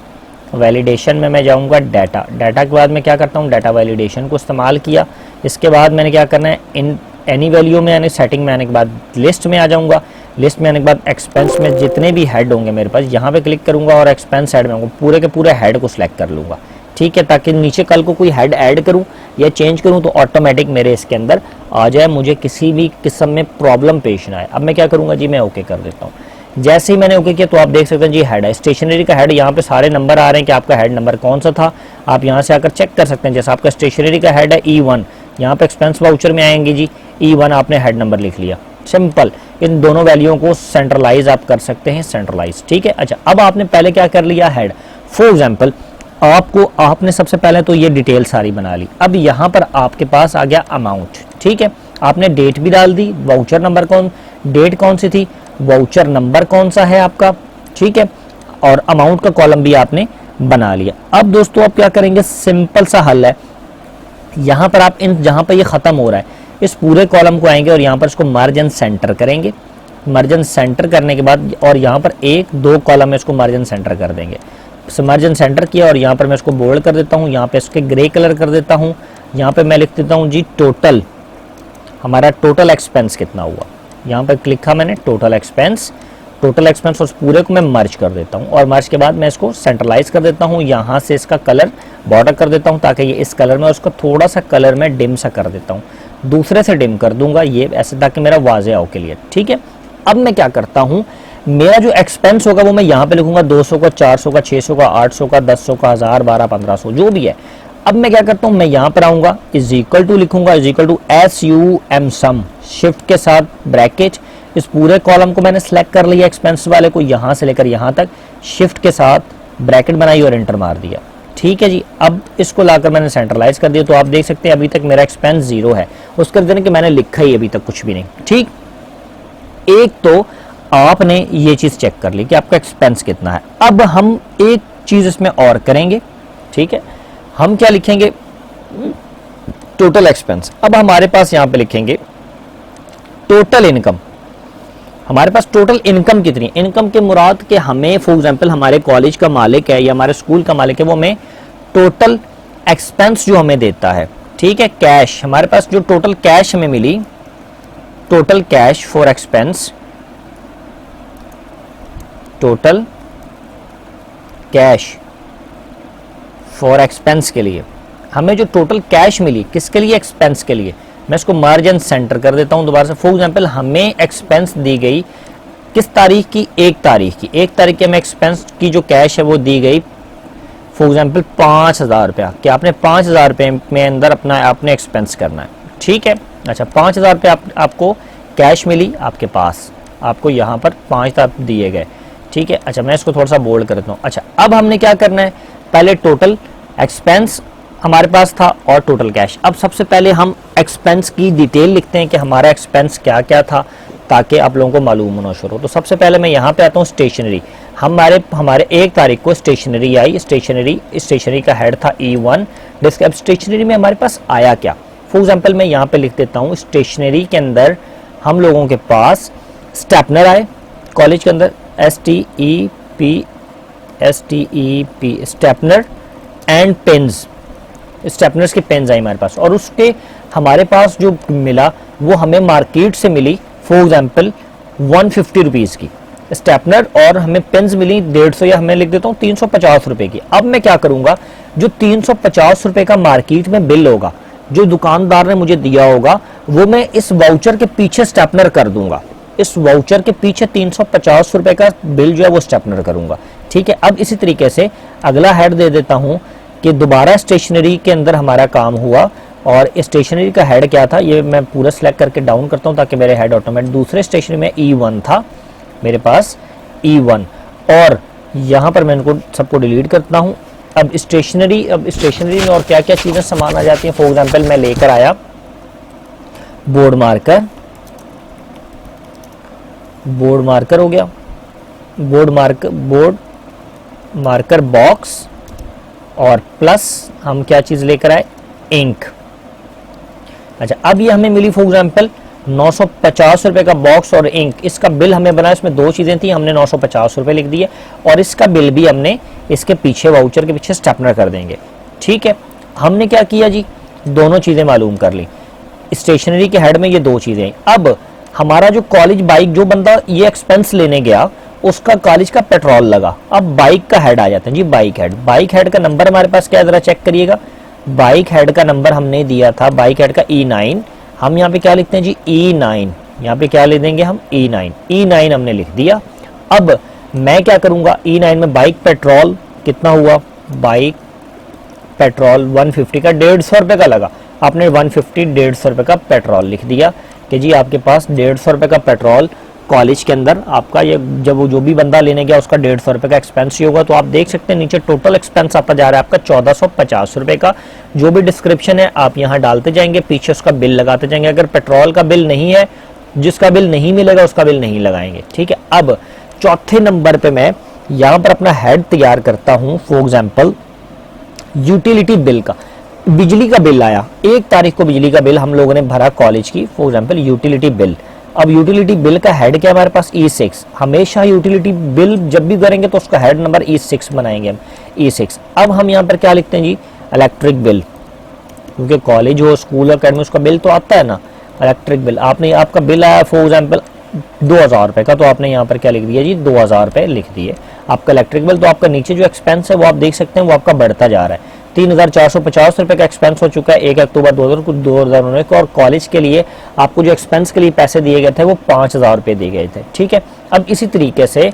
वैलिडेशन में मैं जाऊँगा डाटा के बाद मैं क्या करता हूँ? डाटा वैलिडेशन को इस्तेमाल किया। इसके बाद मैंने क्या करना है? इन एनी वैल्यू में यानी सेटिंग में आने के बाद लिस्ट में आ जाऊँगा। लिस्ट में आने के बाद एक्सपेंस में जितने भी हेड होंगे मेरे पास यहाँ पे क्लिक करूँगा और एक्सपेंस हेड में आऊँगा, पूरे के पूरे हेड को सिलेक्ट कर लूँगा, ठीक है, ताकि नीचे कल को कोई हेड ऐड करूँ या चेंज करूँ तो ऑटोमेटिक मेरे इसके अंदर आ जाए, मुझे किसी भी किस्म में प्रॉब्लम पेश ना आए। अब मैं क्या करूँगा जी? मैं ओके कर देता हूँ। जैसे ही मैंने ओके किया तो आप देख सकते हैं जी हेड है, स्टेशनरी का हेड। यहाँ पे सारे नंबर आ रहे हैं कि आपका हेड नंबर कौन सा था। आप यहाँ से आकर चेक कर सकते हैं। जैसे आपका स्टेशनरी का हेड है E1, यहाँ पे एक्सपेंस वाउचर में आएंगे जी E1, आपने हेड नंबर लिख लिया। सिंपल, इन दोनों वैल्यूओं को सेंट्रलाइज आप कर सकते हैं, सेंट्रलाइज, ठीक है। अच्छा अब आपने पहले क्या कर लिया? हेड। फॉर एग्जाम्पल आपने सबसे पहले तो ये डिटेल सारी बना ली। अब यहाँ पर आपके पास आ गया अमाउंट, ठीक है। आपने डेट भी डाल दी, वाउचर नंबर डेट कौन सी थी, वाउचर नंबर कौन सा है आपका, ठीक है, और अमाउंट का कॉलम भी आपने बना लिया। अब दोस्तों आप क्या करेंगे? सिंपल सा हल है। यहाँ पर आप इन जहाँ पर ये ख़त्म हो रहा है इस पूरे कॉलम को आएंगे और यहाँ पर इसको मर्ज एंड सेंटर करेंगे। मर्ज एंड सेंटर करने के बाद और यहाँ पर 1-2 कॉलम में इसको मर्ज एंड सेंटर कर देंगे। मर्ज एंड सेंटर किया और यहाँ पर मैं इसको बोल्ड कर देता हूँ, यहाँ पे इसके ग्रे कलर कर देता हूँ। यहाँ पे मैं लिख देता हूँ जी टोटल, हमारा टोटल एक्सपेंस कितना हुआ। यहाँ पर लिखा मैंने टोटल एक्सपेंस और उस पूरे को मैं मर्ज कर देता हूँ और मर्ज के बाद मैं इसको सेंट्रलाइज कर देता हूँ। यहाँ से इसका कलर बॉर्डर कर देता हूँ ताकि ये इस कलर में, उसको थोड़ा सा कलर में डिम सा कर देता हूँ, दूसरे से डिम कर दूंगा ये ऐसे ताकि मेरा वाज़ेह हो क्लियर। ठीक है, अब मैं क्या करता हूँ, मेरा जो एक्सपेंस होगा वो मैं यहाँ पे लिखूंगा 200 का, 400 का, 600 का, 800 का, 1000 का, 1000, 12, 1500 जो भी है। अब मैं क्या करता हूँ, मैं यहाँ पर आऊंगा, इज इक्वल टू लिखूंगा, is equal to SUM sum, shift के साथ ब्रैकेट, इस पूरे कॉलम को मैंने सेलेक्ट कर लिया एक्सपेंस वाले को, यहाँ से लेकर यहाँ तक शिफ्ट के साथ ब्रैकेट बनाई और एंटर मार दिया। ठीक है जी, अब इसको लाकर मैंने सेंट्रलाइज कर दिया। तो आप देख सकते हैं अभी तक मेरा एक्सपेंस 0 है, उसके दिन कि मैंने लिखा ही अभी तक कुछ भी नहीं। ठीक, एक तो आपने ये चीज चेक कर ली कि आपका एक्सपेंस कितना है। अब हम एक चीज इसमें और करेंगे। ठीक है, हम क्या लिखेंगे, टोटल एक्सपेंस। अब हमारे पास यहां पे लिखेंगे टोटल इनकम। हमारे पास टोटल इनकम कितनी है, इनकम के मुराद के हमें फॉर एग्जांपल हमारे कॉलेज का मालिक है या हमारे स्कूल का मालिक है, वो हमें टोटल एक्सपेंस जो हमें देता है। ठीक है, कैश, हमारे पास जो टोटल कैश हमें मिली, total cash for expense, total cash for expense के लिए हमें जो टोटल कैश मिली, किसके लिए, एक्सपेंस के लिए। मैं इसको मार्ज एंड सेंटर कर देता हूं दोबारा से। फॉर एग्जांपल हमें एक्सपेंस दी गई किस तारीख की, 1 तारीख की। 1 तारीख के हमें एक्सपेंस की जो कैश है वो दी गई फॉर एग्जांपल 5000 रुपया, कि आपने 5000 रुपये में अंदर अपना आपने एक्सपेंस करना है। ठीक है, अच्छा 5000 रुपये आपको कैश मिली आपके पास, आपको यहाँ पर 5000 दिए गए। ठीक है, अच्छा मैं इसको थोड़ा सा बोल्ड कर देता हूँ। अच्छा अब हमने क्या करना है, पहले टोटल एक्सपेंस हमारे पास था और टोटल कैश। अब सबसे पहले हम एक्सपेंस की डिटेल लिखते हैं कि हमारा एक्सपेंस क्या क्या था, ताकि आप लोगों को मालूम होना शुरू हो। तो सबसे पहले मैं यहाँ पे आता हूँ स्टेशनरी। हमारे 1 तारीख को स्टेशनरी आई, स्टेशनरी का हेड था E1 डिस्क। अब स्टेशनरी में हमारे पास आया क्या, फॉर एग्जाम्पल मैं यहाँ पे लिख देता हूँ, स्टेशनरी के अंदर हम लोगों के पास स्टेपनर आए कॉलेज के अंदर, STEP स्टेपनर एंड पेन्स, स्टेपनर्स के पेन्स आई हमारे पास। और उसके हमारे पास जो मिला वो हमें मार्केट से मिली फॉर एग्जांपल 150 रुपीज़ की स्टेपनर, और हमें पेन्स मिली 150 या हमें लिख देता हूँ 350 रुपये की। अब मैं क्या करूँगा, जो 350 रुपये का मार्केट में बिल होगा, जो दुकानदार ने मुझे दिया होगा, वो मैं इस वाउचर के पीछे स्टेपनर कर दूंगा। इस वाउचर के पीछे 350 रुपये का बिल जो है वो स्टेपनर करूंगा। ठीक है, अब इसी तरीके से अगला हेड दे देता हूं कि दोबारा स्टेशनरी के अंदर हमारा काम हुआ, और स्टेशनरी का हेड क्या था ये मैं पूरा सिलेक्ट करके डाउन करता हूं ताकि मेरे हेड ऑटोमेटिक, दूसरे स्टेशनरी में E1 था मेरे पास E1, और यहाँ पर मैं इनको सबको डिलीट करता हूँ। अब स्टेशनरी में और क्या क्या चीज़ें सामान आ जाती हैं, फॉर एग्जांपल मैं लेकर आया बोर्ड मार्कर हो गया, बोर्ड मार्कर बॉक्स, और प्लस हम क्या चीज़ लेकर आए, इंक। अच्छा अब ये हमें मिली फॉर एग्जांपल 950 रुपये का बॉक्स और इंक। इसका बिल हमें बना, इसमें 2 चीज़ें थी, हमने 950 रुपये लिख दिए, और इसका बिल भी हमने इसके पीछे वाउचर के पीछे स्टेपनर कर देंगे। ठीक है, हमने क्या किया जी, दोनों चीज़ें मालूम कर ली। स्टेशनरी के हेड में ये 2 चीज़ें। अब हमारा जो कॉलेज बाइक, जो बंदा ये एक्सपेंस लेने गया उसका कॉलेज का पेट्रोल लगा। अब बाइक का हेड आ जाता है जी, बाइक हेड का नंबर हमारे पास क्या है, जरा चेक करिएगा। बाइक हेड का नंबर हमने दिया था, बाइक हेड का E9, हम यहाँ पे क्या लिखते हैं जी, E9, यहाँ पे क्या लिख देंगे हम, E9 हमने लिख दिया। अब मैं क्या करूंगा, E9 में बाइक पेट्रोल कितना हुआ, बाइक पेट्रोल 150 का 150 रुपये का लगा, आपने 150 रुपये का पेट्रोल लिख दिया कि जी आपके पास 150 रुपये का पेट्रोल कॉलेज के अंदर आपका, ये जब जो भी बंदा लेने गया उसका 150 रुपये का एक्सपेंस ही होगा। तो आप देख सकते हैं नीचे टोटल एक्सपेंस आता जा रहा है आपका 1450 रुपये का। जो भी डिस्क्रिप्शन है आप यहाँ डालते जाएंगे, पीछे उसका बिल लगाते जाएंगे। अगर पेट्रोल का बिल नहीं है, जिसका बिल नहीं मिलेगा उसका बिल नहीं लगाएंगे। ठीक है, अब चौथे नंबर पे मैं यहाँ पर अपना हेड तैयार करता हूँ, फॉर एग्जाम्पल यूटिलिटी बिल का। बिजली का बिल आया, 1 तारीख को बिजली का बिल हम लोगों ने भरा कॉलेज की, फॉर एग्जांपल यूटिलिटी बिल। अब यूटिलिटी बिल का हेड क्या हमारे पास E6, हमेशा यूटिलिटी बिल जब भी करेंगे तो उसका हेड नंबर E6 बनाएंगे हम, E6। अब हम यहाँ पर क्या लिखते हैं जी, इलेक्ट्रिक बिल, क्योंकि कॉलेज हो स्कूल अकेडमी उसका बिल तो आता है ना, इलेक्ट्रिक बिल। आपने आपका बिल आया फॉर एग्जाम्पल 2000 रुपये का, तो आपने यहाँ पर क्या लिख दिया जी, 2000 रुपये लिख दिए आपका इलेक्ट्रिक बिल। तो आपका नीचे जो एक्सपेंस है वो आप देख सकते हैं वो आपका बढ़ता जा रहा है, 3450 रुपये का एक्सपेंस हो चुका है 1 अक्टूबर 2019 को। और कॉलेज के लिए आपको जो एक्सपेंस के लिए पैसे दिए गए थे वो 5000 रुपये दिए गए थे, ठीक है। अब इसी तरीके से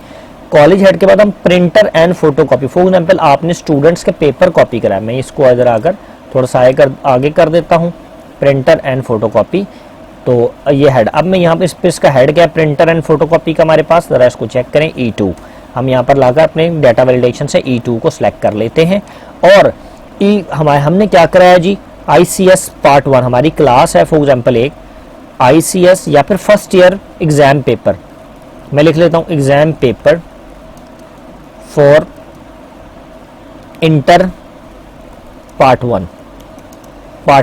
कॉलेज हेड के बाद हम printer and photo copy, for example आपने स्टूडेंट्स के पेपर कॉपी कराया, मैं इसको इधर आकर थोड़ा सा आगे कर देता हूँ, प्रिंटर एंड फोटो कॉपी। तो ये हेड, अब मैं यहाँ पे इसका हेड क्या है, प्रिंटर एंड फोटो कॉपी का हमारे पास, जरा इसको चेक करें E2। हम यहाँ पर लाकर अपने डाटा वैलिडेशन से E2 को सिलेक्ट कर लेते हैं। और हमने क्या कराया जी, ICS पार्ट 1 हमारी क्लास है, फॉर एग्जाम्पल एक ICS या फिर फर्स्ट ईयर एग्जाम पेपर, मैं लिख लेता हूँ exam paper for inter part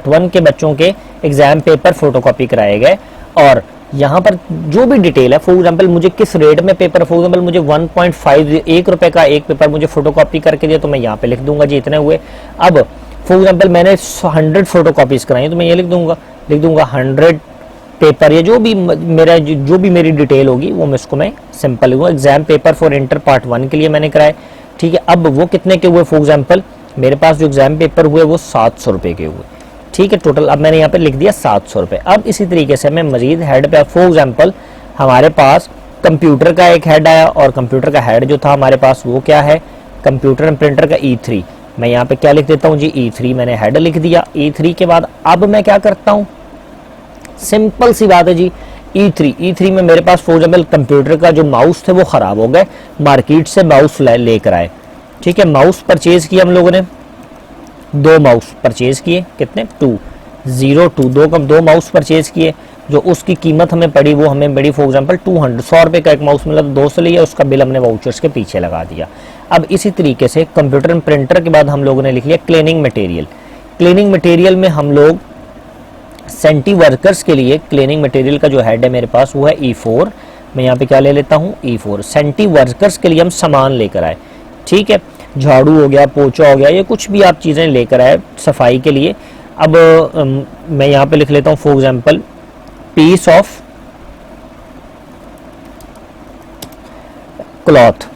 1 के बच्चों के एग्जाम पेपर फोटोकॉपी कराए गए। और यहाँ पर जो भी डिटेल है, फॉर एग्जाम्पल मुझे किस रेट में पेपर, फॉर एग्जाम्पल मुझे 1 रुपए का एक पेपर मुझे फोटोकॉपी करके दिया, तो मैं यहाँ पे लिख दूंगा जी इतने हुए। अब फॉर एग्जाम्पल मैंने 100 फोटोकॉपीज कराई, तो मैं ये लिख दूंगा 100 पेपर, या जो भी मेरा जो भी मेरी डिटेल होगी वो मैं सिंपल लिखूंगा, exam paper for inter part 1 के लिए मैंने कराए, ठीक है। अब वो कितने के हुए, फॉर एग्जाम्पल मेरे पास जो एग्जाम पेपर हुए वो 700 रुपये के हुए, ठीक है टोटल। अब मैंने यहाँ पे लिख दिया 700 रुपये। अब इसी तरीके से मैं मजीद हेड पे, फॉर एग्जाम्पल हमारे पास कंप्यूटर का एक हेड आया, और कंप्यूटर का हेड जो था हमारे पास वो क्या है, कंप्यूटर एंड प्रिंटर का E3। मैं यहाँ पे क्या लिख देता हूँ जी, E3 मैंने हेड लिख दिया। E3 के बाद अब मैं क्या करता हूँ, सिंपल सी बात है जी, E3 में मेरे पास फॉर एग्जाम्पल कंप्यूटर का जो माउस थे वो खराब हो गए, मार्केट से माउस लेकर आए, ठीक है। माउस परचेज किया हम लोगों ने, 2 माउस परचेज किए, कितने 2 माउस परचेज किए, जो उसकी कीमत हमें पड़ी वो हमें पड़ी फॉर एग्जांपल 100 रुपये का एक माउस, मतलब 200 लिया, उसका बिल हमने वाउचर्स के पीछे लगा दिया। अब इसी तरीके से कंप्यूटर एंड प्रिंटर के बाद हम लोगों ने लिख लिया क्लीनिंग मटेरियल। क्लीनिंग मटेरियल में हम लोग सेंटी वर्कर्स के लिए क्लीनिंग मटेरियल का जो हेड है मेरे पास वो है E4। मैं यहाँ पे क्या ले लेता हूँ, E4। सेंटी वर्कर्स के लिए हम सामान लेकर आए, ठीक है, झाड़ू हो गया, पोछा हो गया, ये कुछ भी आप चीज़ें लेकर आए सफाई के लिए। अब मैं यहाँ पे लिख लेता हूँ for example piece of cloth,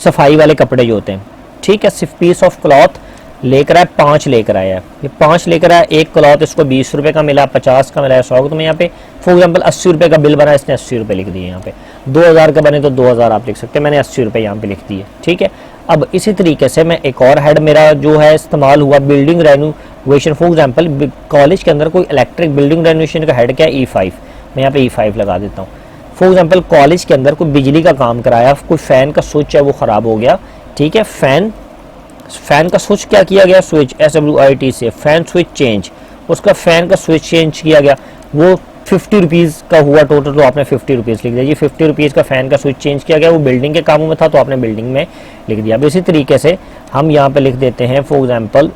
सफाई वाले कपड़े जो होते हैं, ठीक है। सिर्फ पीस ऑफ क्लॉथ लेकर आए, 5 लेकर आया, ये 5 लेकर आया। एक क्लॉथ इसको 20 रुपये का मिला, 50 का मिला, 100 का। तो मैं यहाँ पे फॉर एग्जांपल 80 रुपये का बिल बना, इसने 80 रुपये लिख दिए। यहाँ पे 2000 का बने तो 2000 आप लिख सकते हैं, मैंने 80 रुपये यहाँ पे लिख दिए, ठीक है। अब इसी तरीके से मैं एक और हेड मेरा जो है इस्तेमाल हुआ, building renovation. For example college के अंदर कोई इलेक्ट्रिक बिल्डिंग रेनोवेशन का हेड क्या है, E5। मैं यहाँ पे E5 लगा देता हूँ। फॉर एग्जांपल कॉलेज के अंदर कोई बिजली का काम कराया, कोई फैन का स्विच है वो ख़राब हो गया, ठीक है। फैन का स्विच क्या किया गया, स्विच SWIT से फैन स्विच चेंज, उसका फैन का स्विच चेंज किया गया, वो 50 रुपीज़ का हुआ टोटल, तो आपने 50 रुपीज़ लिख दिया जी। 50 रुपीज़ का फैन का स्विच चेंज किया गया, वो बिल्डिंग के कामों में था तो आपने बिल्डिंग में लिख दिया। अब इसी तरीके से हम यहाँ पे लिख देते हैं फॉर एग्जांपल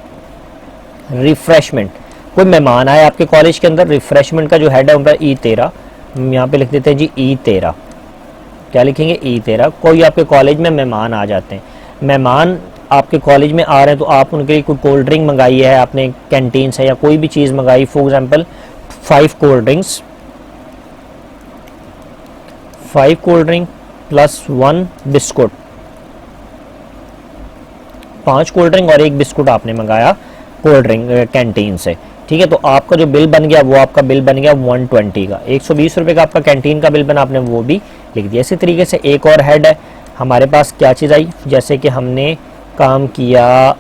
रिफ्रेशमेंट। कोई मेहमान आए आपके कॉलेज के अंदर, रिफ्रेशमेंट का जो हेड है उनका E13, हम यहाँ पे लिख देते हैं जी E13। क्या लिखेंगे, E13। कोई आपके कॉलेज में मेहमान आ जाते हैं, मेहमान आपके कॉलेज में आ रहे हैं तो आप उनके लिए कोई कोल्ड ड्रिंक मंगाई है आपने कैंटीन से, या कोई भी चीज़ मंगाई, for example 5 cold drinks, 5 cold drink plus 1 biscuit, 5 cold drink और 1 बिस्कुट आपने मंगाया कोल्ड ड्रिंक कैंटीन से, ठीक है। तो आपका जो बिल बन गया वो आपका बिल बन गया 120 का, 120 रुपये का आपका कैंटीन का बिल बना, आपने वो भी लिख दिया। इसी तरीके से एक और हेड है हमारे पास, क्या चीज़ आई, जैसे कि हमने काम किया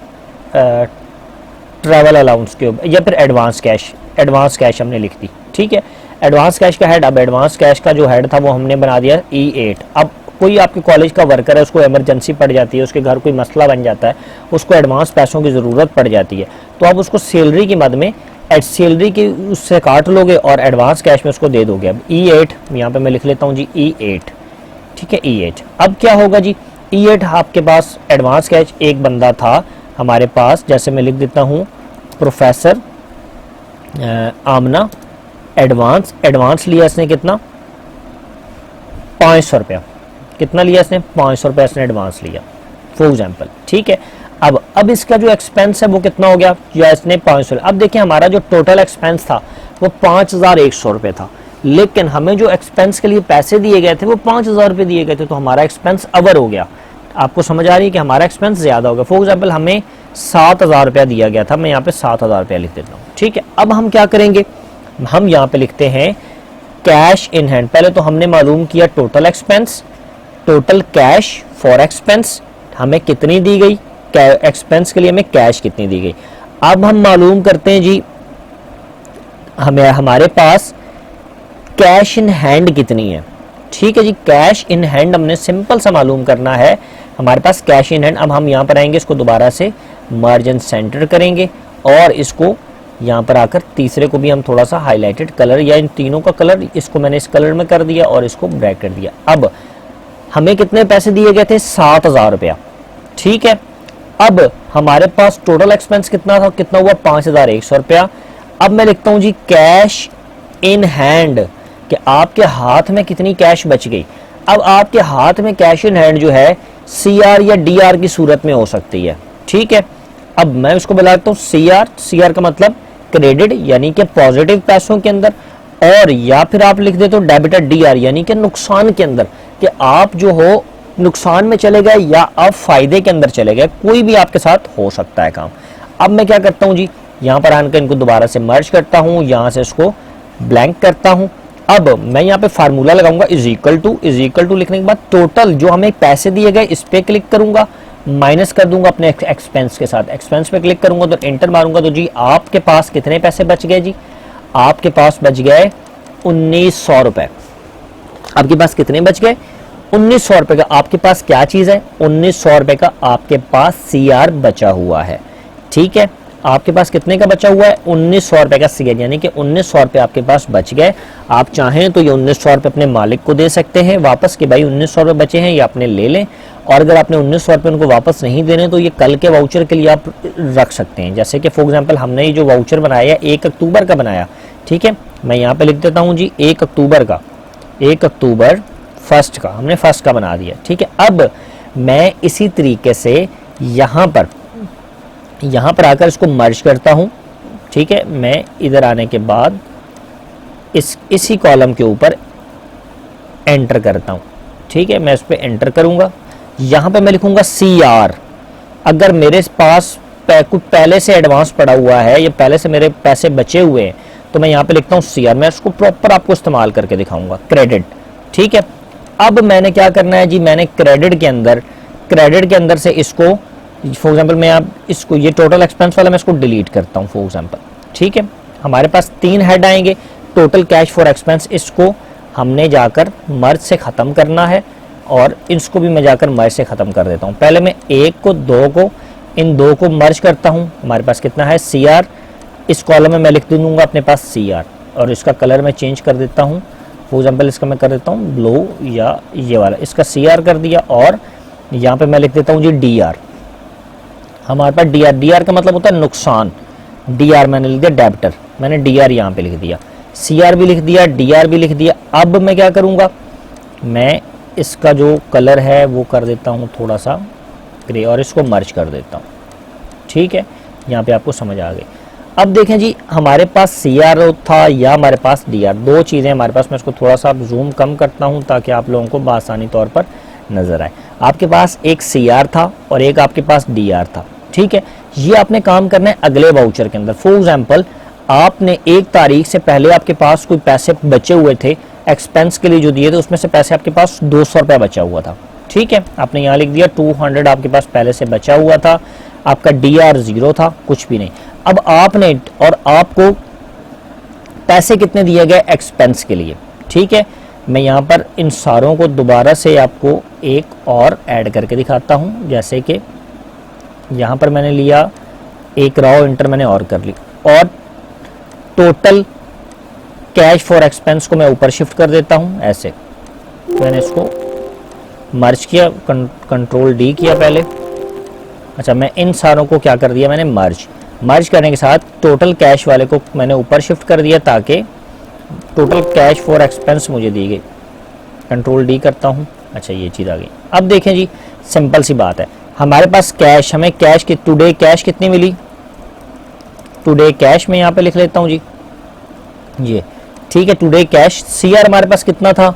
ट्रैवल अलाउंस के ऊपर, या फिर एडवांस कैश हमने लिख दी, ठीक है। एडवांस कैश का हेड, अब एडवांस कैश का जो हेड था वो हमने बना दिया E8। अब कोई आपके कॉलेज का वर्कर है, उसको इमरजेंसी पड़ जाती है, उसके घर कोई मसला बन जाता है, उसको एडवांस पैसों की ज़रूरत पड़ जाती है, तो आप उसको सैलरी के मद में सैलरी के उससे काट लोगे और एडवांस कैश में उसको दे दोगे। अब E8 यहाँ पे मैं लिख लेता हूँ जी E8, ठीक है E8। अब क्या होगा जी, E8 आपके पास एडवांस कैश एक बंदा था हमारे पास, जैसे मैं लिख देता हूँ प्रोफेसर आमना एडवांस लिया इसने कितना, 500 रुपया। कितना लिया इसने, 500 रुपया इसने एडवांस लिया फॉर एग्जाम्पल, ठीक है। अब इसका जो एक्सपेंस है वो कितना हो गया, या इसने 500। अब देखिए हमारा जो टोटल एक्सपेंस था वो 5100 रुपये था, लेकिन हमें जो एक्सपेंस के लिए पैसे दिए गए थे वो 5000 रुपये दिए गए थे, तो हमारा एक्सपेंस अवर हो गया। आपको समझ आ रही है कि हमारा एक्सपेंस ज़्यादा हो गया। फॉर एग्जाम्पल हमें 7000 रुपया दिया गया था, मैं यहाँ पे 7000 रुपया लिख देता हूँ, ठीक है। अब हम क्या करेंगे, हम यहाँ पे लिखते हैं कैश इन हैंड। पहले तो हमने मालूम किया total expense, total cash for expense हमें कितनी दी गई, एक्सपेंस के लिए हमें कैश कितनी दी गई। अब हम मालूम करते हैं जी हमारे पास कैश इन हैंड कितनी है, ठीक है जी। कैश इन हैंड हमने सिंपल सा मालूम करना है, हमारे पास कैश इन हैंड। अब हम यहाँ पर आएंगे, इसको दोबारा से मार्जिन सेंटर करेंगे और इसको यहाँ पर आकर तीसरे को भी हम थोड़ा सा हाईलाइटेड कलर, या इन तीनों का कलर, इसको मैंने इस कलर में कर दिया और इसको ब्लैक कर दिया। अब हमें कितने पैसे दिए गए थे, 7000 रुपया, ठीक है। अब हमारे पास टोटल एक्सपेंस कितना था, कितना हुआ, 5100 रुपया। अब मैं लिखता हूँ जी कैश इन हैंड, कि आपके हाथ में कितनी कैश बच गई। अब आपके हाथ में कैश इन हैंड जो है CR या DR की सूरत में हो सकती है, ठीक है। अब मैं उसको बुलाता हूँ CR का मतलब क्रेडिट यानी कि पॉजिटिव पैसों के अंदर, और या फिर आप लिख देते हो डेबिटर DR यानी कि नुकसान के अंदर, कि आप जो हो नुकसान में चले गए या आप फायदे के अंदर चले गए, कोई भी आपके साथ हो सकता है काम। अब मैं क्या करता हूँ जी, यहाँ पर आकर इनको दोबारा से मर्ज करता हूँ, यहाँ से इसको ब्लैंक करता हूँ। अब मैं यहाँ पे फार्मूला लगाऊंगा इज इक्वल टू लिखने के बाद टोटल जो हमें पैसे दिए गए इस पे क्लिक करूंगा, माइनस कर दूंगा अपने एक्सपेंस के साथ, एक्सपेंस पे क्लिक करूंगा तो एंटर मारूंगा, तो जी आपके पास कितने पैसे बच गए जी, आपके पास बच गए 1900 रुपए। आपके पास कितने बच गए, 1900 रुपए का आपके पास क्या चीज है, 1900 रुपए का आपके पास CR बचा हुआ है, ठीक है। आपके पास कितने का बचा हुआ है, 1900 रुपए का CR, यानी कि 1900 रुपए आपके पास बच गए। आप चाहें तो ये 1900 रुपए अपने मालिक को दे सकते हैं वापस, कि भाई 1900 रुपए बचे हैं ये आपने ले लें, और अगर आपने 1900 रुपए उनको वापस नहीं देने तो ये कल के वाउचर के लिए आप रख सकते हैं। जैसे कि फॉर एग्जाम्पल हमने ये जो वाउचर बनाया 1 अक्टूबर का बनाया, ठीक है। मैं यहाँ पे लिख देता हूँ जी 1 अक्टूबर का, 1 अक्टूबर फर्स्ट का, हमने फर्स्ट का बना दिया, ठीक है। अब मैं इसी तरीके से यहाँ पर आकर इसको मर्ज करता हूँ, ठीक है। मैं इधर आने के बाद इसी कॉलम के ऊपर एंटर करता हूँ, ठीक है। मैं इस पर एंटर करूँगा, यहाँ पे मैं लिखूँगा CR। अगर मेरे पास कुछ पहले से एडवांस पड़ा हुआ है या पहले से मेरे पैसे बचे हुए हैं तो मैं यहाँ पे लिखता हूँ CR। मैं इसको प्रॉपर आपको इस्तेमाल करके दिखाऊंगा, क्रेडिट, ठीक है। अब मैंने क्या करना है जी, मैंने क्रेडिट के अंदर से इसको फॉर एग्जाम्पल मैं आप इसको ये टोटल एक्सपेंस वाला मैं इसको डिलीट करता हूँ फॉर एग्जाम्पल, ठीक है। हमारे पास 3 हेड आएंगे, टोटल कैश फॉर एक्सपेंस, इसको हमने जाकर मर्ज से ख़त्म करना है और इसको भी मैं जाकर मर्ज से ख़त्म कर देता हूँ। पहले मैं 1 को 2 को इन 2 को मर्ज करता हूँ। हमारे पास कितना है CR, इस कॉलम में मैं लिख दूंगा अपने पास CR, और इसका कलर मैं चेंज कर देता हूँ। फॉर एग्जाम्पल इसका मैं कर देता हूँ ब्लू या ये वाला, इसका CR कर दिया, और यहाँ पे मैं लिख देता हूँ जी DR। हमारे पास DR का मतलब होता है नुकसान, DR मैंने लिख दिया डेबिटर, मैंने DR यहाँ पे लिख दिया, CR भी लिख दिया, DR भी लिख दिया। अब मैं क्या करूँगा, मैं इसका जो कलर है वो कर देता हूँ थोड़ा सा ग्रे, और इसको मर्ज कर देता हूँ, ठीक है। यहाँ पे आपको समझ आ गई। अब देखें जी हमारे पास CR था या हमारे पास DR, 2 चीज़ें हमारे पास। मैं इसको थोड़ा सा जूम कम करता हूँ ताकि आप लोगों को बआसानी तौर पर नज़र आए। आपके पास एक CR था और एक आपके पास DR था, ठीक है। ये आपने काम करना है अगले वाउचर के अंदर। फॉर एग्जाम्पल आपने 1 तारीख से पहले आपके पास कोई पैसे बचे हुए थे एक्सपेंस के लिए जो दिए थे, उसमें से पैसे आपके पास 200 रुपया बचा हुआ था, ठीक है। आपने यहाँ लिख दिया 200 आपके पास पहले से बचा हुआ था, आपका DR 0 था, कुछ भी नहीं। अब आपने और आपको पैसे कितने दिए गए एक्सपेंस के लिए, ठीक है। मैं यहाँ पर इन सारों को दोबारा से आपको एक और ऐड करके दिखाता हूँ। जैसे कि यहाँ पर मैंने लिया एक रॉ एंटर मैंने और कर ली, और टोटल कैश फॉर एक्सपेंस को मैं ऊपर शिफ्ट कर देता हूँ ऐसे। मैंने इसको मर्ज किया, कंट्रोल D किया पहले। अच्छा, मैं इन सारों को क्या कर दिया मैंने मर्ज। मर्ज करने के साथ टोटल कैश वाले को मैंने ऊपर शिफ्ट कर दिया ताकि टोटल कैश फॉर एक्सपेंस मुझे दी गई। कंट्रोल डी करता हूँ, अच्छा ये चीज़ आ गई। अब देखें जी, सिंपल सी बात है, हमारे पास कैश, हमें कैश की टुडे कैश कितनी मिली, टुडे कैश में यहाँ पे लिख लेता हूँ जी ये, ठीक है। टुडे कैश सीआर हमारे पास कितना था,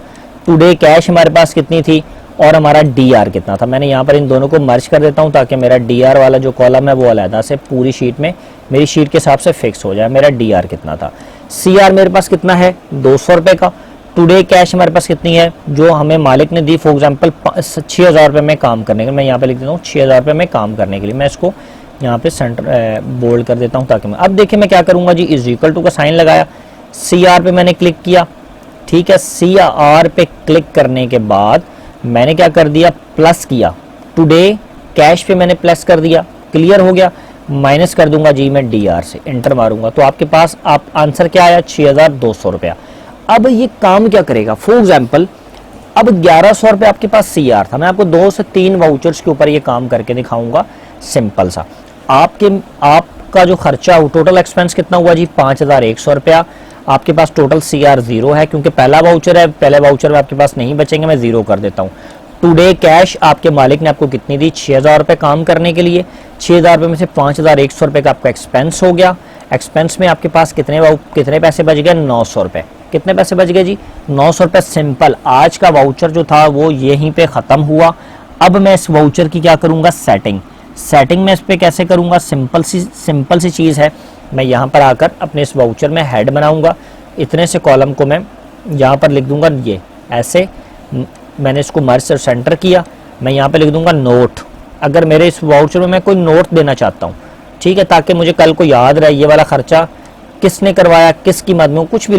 टुडे कैश हमारे पास कितनी थी और हमारा डीआर कितना था। मैंने यहाँ पर इन दोनों को मर्ज कर देता हूँ ताकि मेरा डीआर वाला जो कॉलम है वो अलहदा से पूरी शीट में मेरी शीट के हिसाब से फिक्स हो जाए। मेरा डीआर कितना था, सीआर मेरे पास कितना है 200 रुपये का। टुडे कैश हमारे पास कितनी है जो हमें मालिक ने दी, फॉर एग्जांपल 6000 रुपये में काम करने के लिए, मैं यहाँ पे लिख देता हूँ 6000 रुपये में काम करने के लिए। मैं इसको यहाँ पे सेंटर बोल्ड कर देता हूँ ताकि मैं, अब देखिए मैं क्या करूँगा जी, इज इक्वल टू का साइन लगाया, सीआर पे मैंने क्लिक किया, ठीक है। सीआर पे क्लिक करने के बाद मैंने क्या कर दिया, प्लस किया, टुडे कैश पे मैंने प्लस कर दिया, क्लियर हो गया। माइनस कर दूंगा जी मैं डीआर से, एंटर मारूंगा तो आपके पास आप आंसर क्या आया, 6200 रुपया। अब ये काम क्या करेगा, फॉर एग्जाम्पल अब 1100 रुपये आपके पास सीआर था, मैं आपको 2 से 3 वाउचर्स के ऊपर ये काम करके दिखाऊंगा, सिंपल सा। आपका जो खर्चा हो, टोटल एक्सपेंस कितना हुआ जी 5100 रुपया। आपके पास टोटल सीआर 0 है क्योंकि पहला वाउचर है, पहले वाउचर में आपके पास नहीं बचेंगे, मैं 0 कर देता हूँ। टुडे कैश आपके मालिक ने आपको कितनी दी, 6000 रुपये काम करने के लिए। 6000 रुपये में से 5100 रुपये का आपका एक्सपेंस हो गया। एक्सपेंस में आपके पास कितने पैसे बच गए, 900 रुपये। कितने पैसे बच गए जी, 900 रुपये। सिंपल, आज का वाउचर जो था वो यहीं पे ख़त्म हुआ। अब मैं इस वाउचर की क्या करूँगा, सेटिंग में इस पर कैसे करूँगा, सिंपल सी चीज़ है। मैं यहाँ पर आकर अपने इस वाउचर में हेड बनाऊँगा, इतने से कॉलम को मैं यहाँ पर लिख दूँगा, ये ऐसे मैंने इसको मर्ज से सेंटर किया। मैं यहाँ पे लिख दूँगा नोट, अगर मेरे इस वाउचर में मैं कोई नोट देना चाहता हूँ, ठीक है, ताकि मुझे कल को याद रहे ये वाला खर्चा किसने करवाया, किस कीमत में, कुछ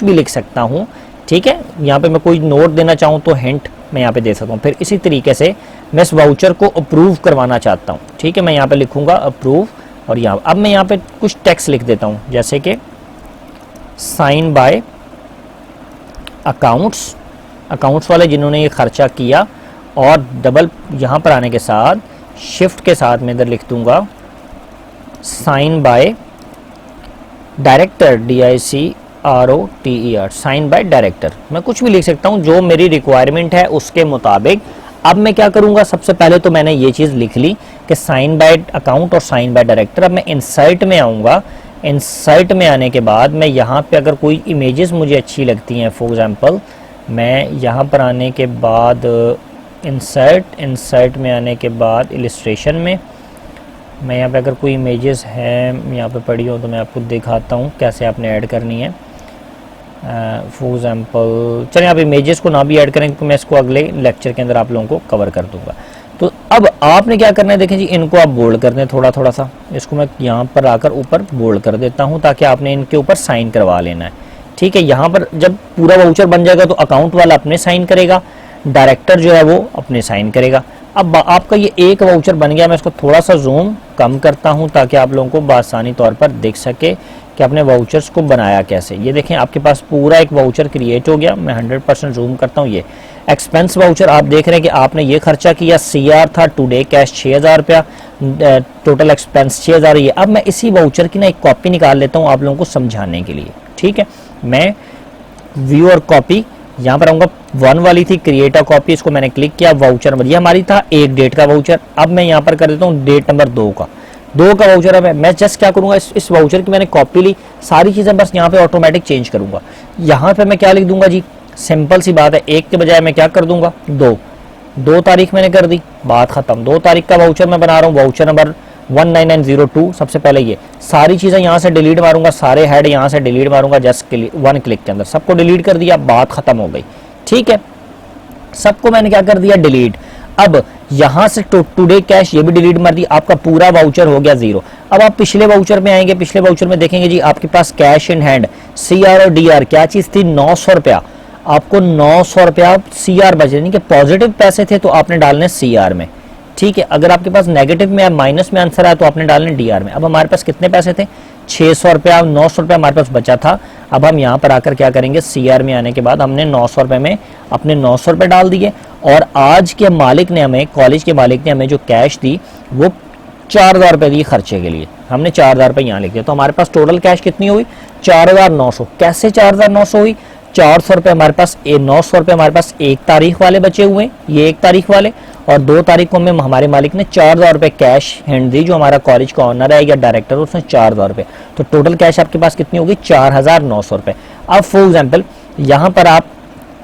भी लिख सकता हूँ, ठीक है। यहाँ पे मैं कोई नोट देना चाहूँ तो हिंट मैं यहाँ पे दे सकता हूँ। फिर इसी तरीके से मैं इस वाउचर को अप्रूव करवाना चाहता हूँ, ठीक है, मैं यहाँ पे लिखूँगा अप्रूव। और यहाँ अब मैं यहाँ पे कुछ टेक्स्ट लिख देता हूँ, जैसे कि साइन बाय अकाउंट्स वाले जिन्होंने ये खर्चा किया, और डबल यहाँ पर आने के साथ शिफ्ट के साथ मैं इधर लिख दूंगा sign by director, DICROTER, sign by director. मैं कुछ भी लिख सकता हूँ जो मेरी रिक्वायरमेंट है उसके मुताबिक। अब मैं क्या करूँगा, सबसे पहले तो मैंने ये चीज़ लिख ली कि साइन बाय अकाउंट और साइन बाय डायरेक्टर। अब मैं इंसर्ट में आऊँगा, इंसर्ट में आने के बाद मैं यहाँ पे अगर कोई इमेजेस मुझे अच्छी लगती हैं, फॉर एग्जांपल मैं यहाँ पर आने के बाद इंसर्ट में आने के बाद इलिस्ट्रेशन में मैं यहाँ पे अगर कोई इमेजेस हैं यहाँ पे पड़ी हो तो मैं आपको दिखाता हूँ कैसे आपने ऐड करनी है। फॉर एग्जांपल चलिए आप इमेजेस को ना भी ऐड करें तो मैं इसको अगले लेक्चर के अंदर आप लोगों को कवर कर दूंगा। तो अब आपने क्या करना है, देखें जी, इनको आप बोल्ड कर दें थोड़ा सा, इसको मैं यहाँ पर आकर ऊपर बोल्ड कर देता हूँ ताकि आपने इनके ऊपर साइन करवा लेना है, ठीक है। यहाँ पर जब पूरा वाउचर बन जाएगा तो अकाउंट वाला अपने साइन करेगा, डायरेक्टर जो है वो अपने साइन करेगा। अब आपका ये एक वाउचर बन गया। मैं इसको थोड़ा सा जूम कम करता हूँ ताकि आप लोगों को बासानी तौर पर दिख सके कि आपने वाउचर्स को बनाया कैसे। ये देखें आपके पास पूरा एक वाउचर क्रिएट हो गया। मैं 100% जूम करता हूँ। ये एक्सपेंस वाउचर आप देख रहे हैं कि आपने ये खर्चा किया, सीआर था, टुडे कैश 6000 रुपया, टोटल एक्सपेंस 6000 ये। अब मैं इसी वाउचर की ना एक कॉपी निकाल लेता हूँ आप लोगों को समझाने के लिए, ठीक है। मैं व्यू और कॉपी यहाँ पर आऊँगा, 1 वाली थी क्रिएट अ कॉपी, इसको मैंने क्लिक किया, वाउचर नंबर ये हमारी था एक डेट का वाउचर। अब मैं यहाँ पर कर देता हूँ डेट नंबर 2 का वाउचर। अब मैं जस्ट क्या करूँगा, इस वाउचर की मैंने कॉपी ली, सारी चीज़ें बस यहाँ पे ऑटोमेटिक चेंज करूँगा। यहाँ पे मैं क्या लिख दूंगा जी, सिंपल सी बात है, 1 के बजाय मैं क्या कर दूंगा 2 तारीख मैंने कर दी, बात खत्म। 2 तारीख का वाउचर मैं बना रहा हूँ, वाउचर नंबर 19902। सबसे पहले ये सारी चीज़ें यहाँ से डिलीट मारूंगा, सारे हेड यहाँ से डिलीट मारूंगा, जस्ट 1 क्लिक के अंदर सबको डिलीट कर दिया, बात खत्म हो गई, ठीक है। सबको मैंने क्या कर दिया, डिलीट। अब यहाँ से टुडे कैश ये भी डिलीट मार दी, आपका पूरा वाउचर हो गया 0। अब आप पिछले वाउचर में आएंगे, पिछले वाउचर में देखेंगे जी आपके पास कैश इन हैंड सीआर और डीआर क्या चीज़ थी, 900 रुपया। आपको 900 रुपया सीआर बचे, यानी कि पॉजिटिव पैसे थे तो आपने डालने सीआर में, ठीक है। अगर आपके पास नेगेटिव में या माइनस में आंसर आया तो आपने डालने डीआर में। अब हमारे पास कितने पैसे थे, 600 रुपया, 900 रुपया हमारे पास बचा था। अब हम यहाँ पर आकर क्या करेंगे, सीआर में आने के बाद हमने 900 रुपये में अपने 900 रुपये डाल दिए। और आज के मालिक ने हमें, कॉलेज के मालिक ने हमें जो कैश दी वो 4000 रुपये दी खर्चे के लिए। हमने 4,000 रुपये यहाँ लिख दिया, तो हमारे पास टोटल कैश कितनी हुई 4,900। कैसे 4,900 हुई, 400 रुपये हमारे पास 900 रुपये हमारे पास 1 तारीख वाले बचे हुए, ये 1 तारीख वाले, और 2 तारीख को हमें हमारे मालिक ने 4,000 रुपये कैश हैंड दी, जो हमारा कॉलेज का ऑनर है या डायरेक्टर है उसने 4,000 रुपये, तो टोटल कैश आपके पास कितनी होगी 4,900 रुपये। अब फॉर एग्जाम्पल यहाँ पर आप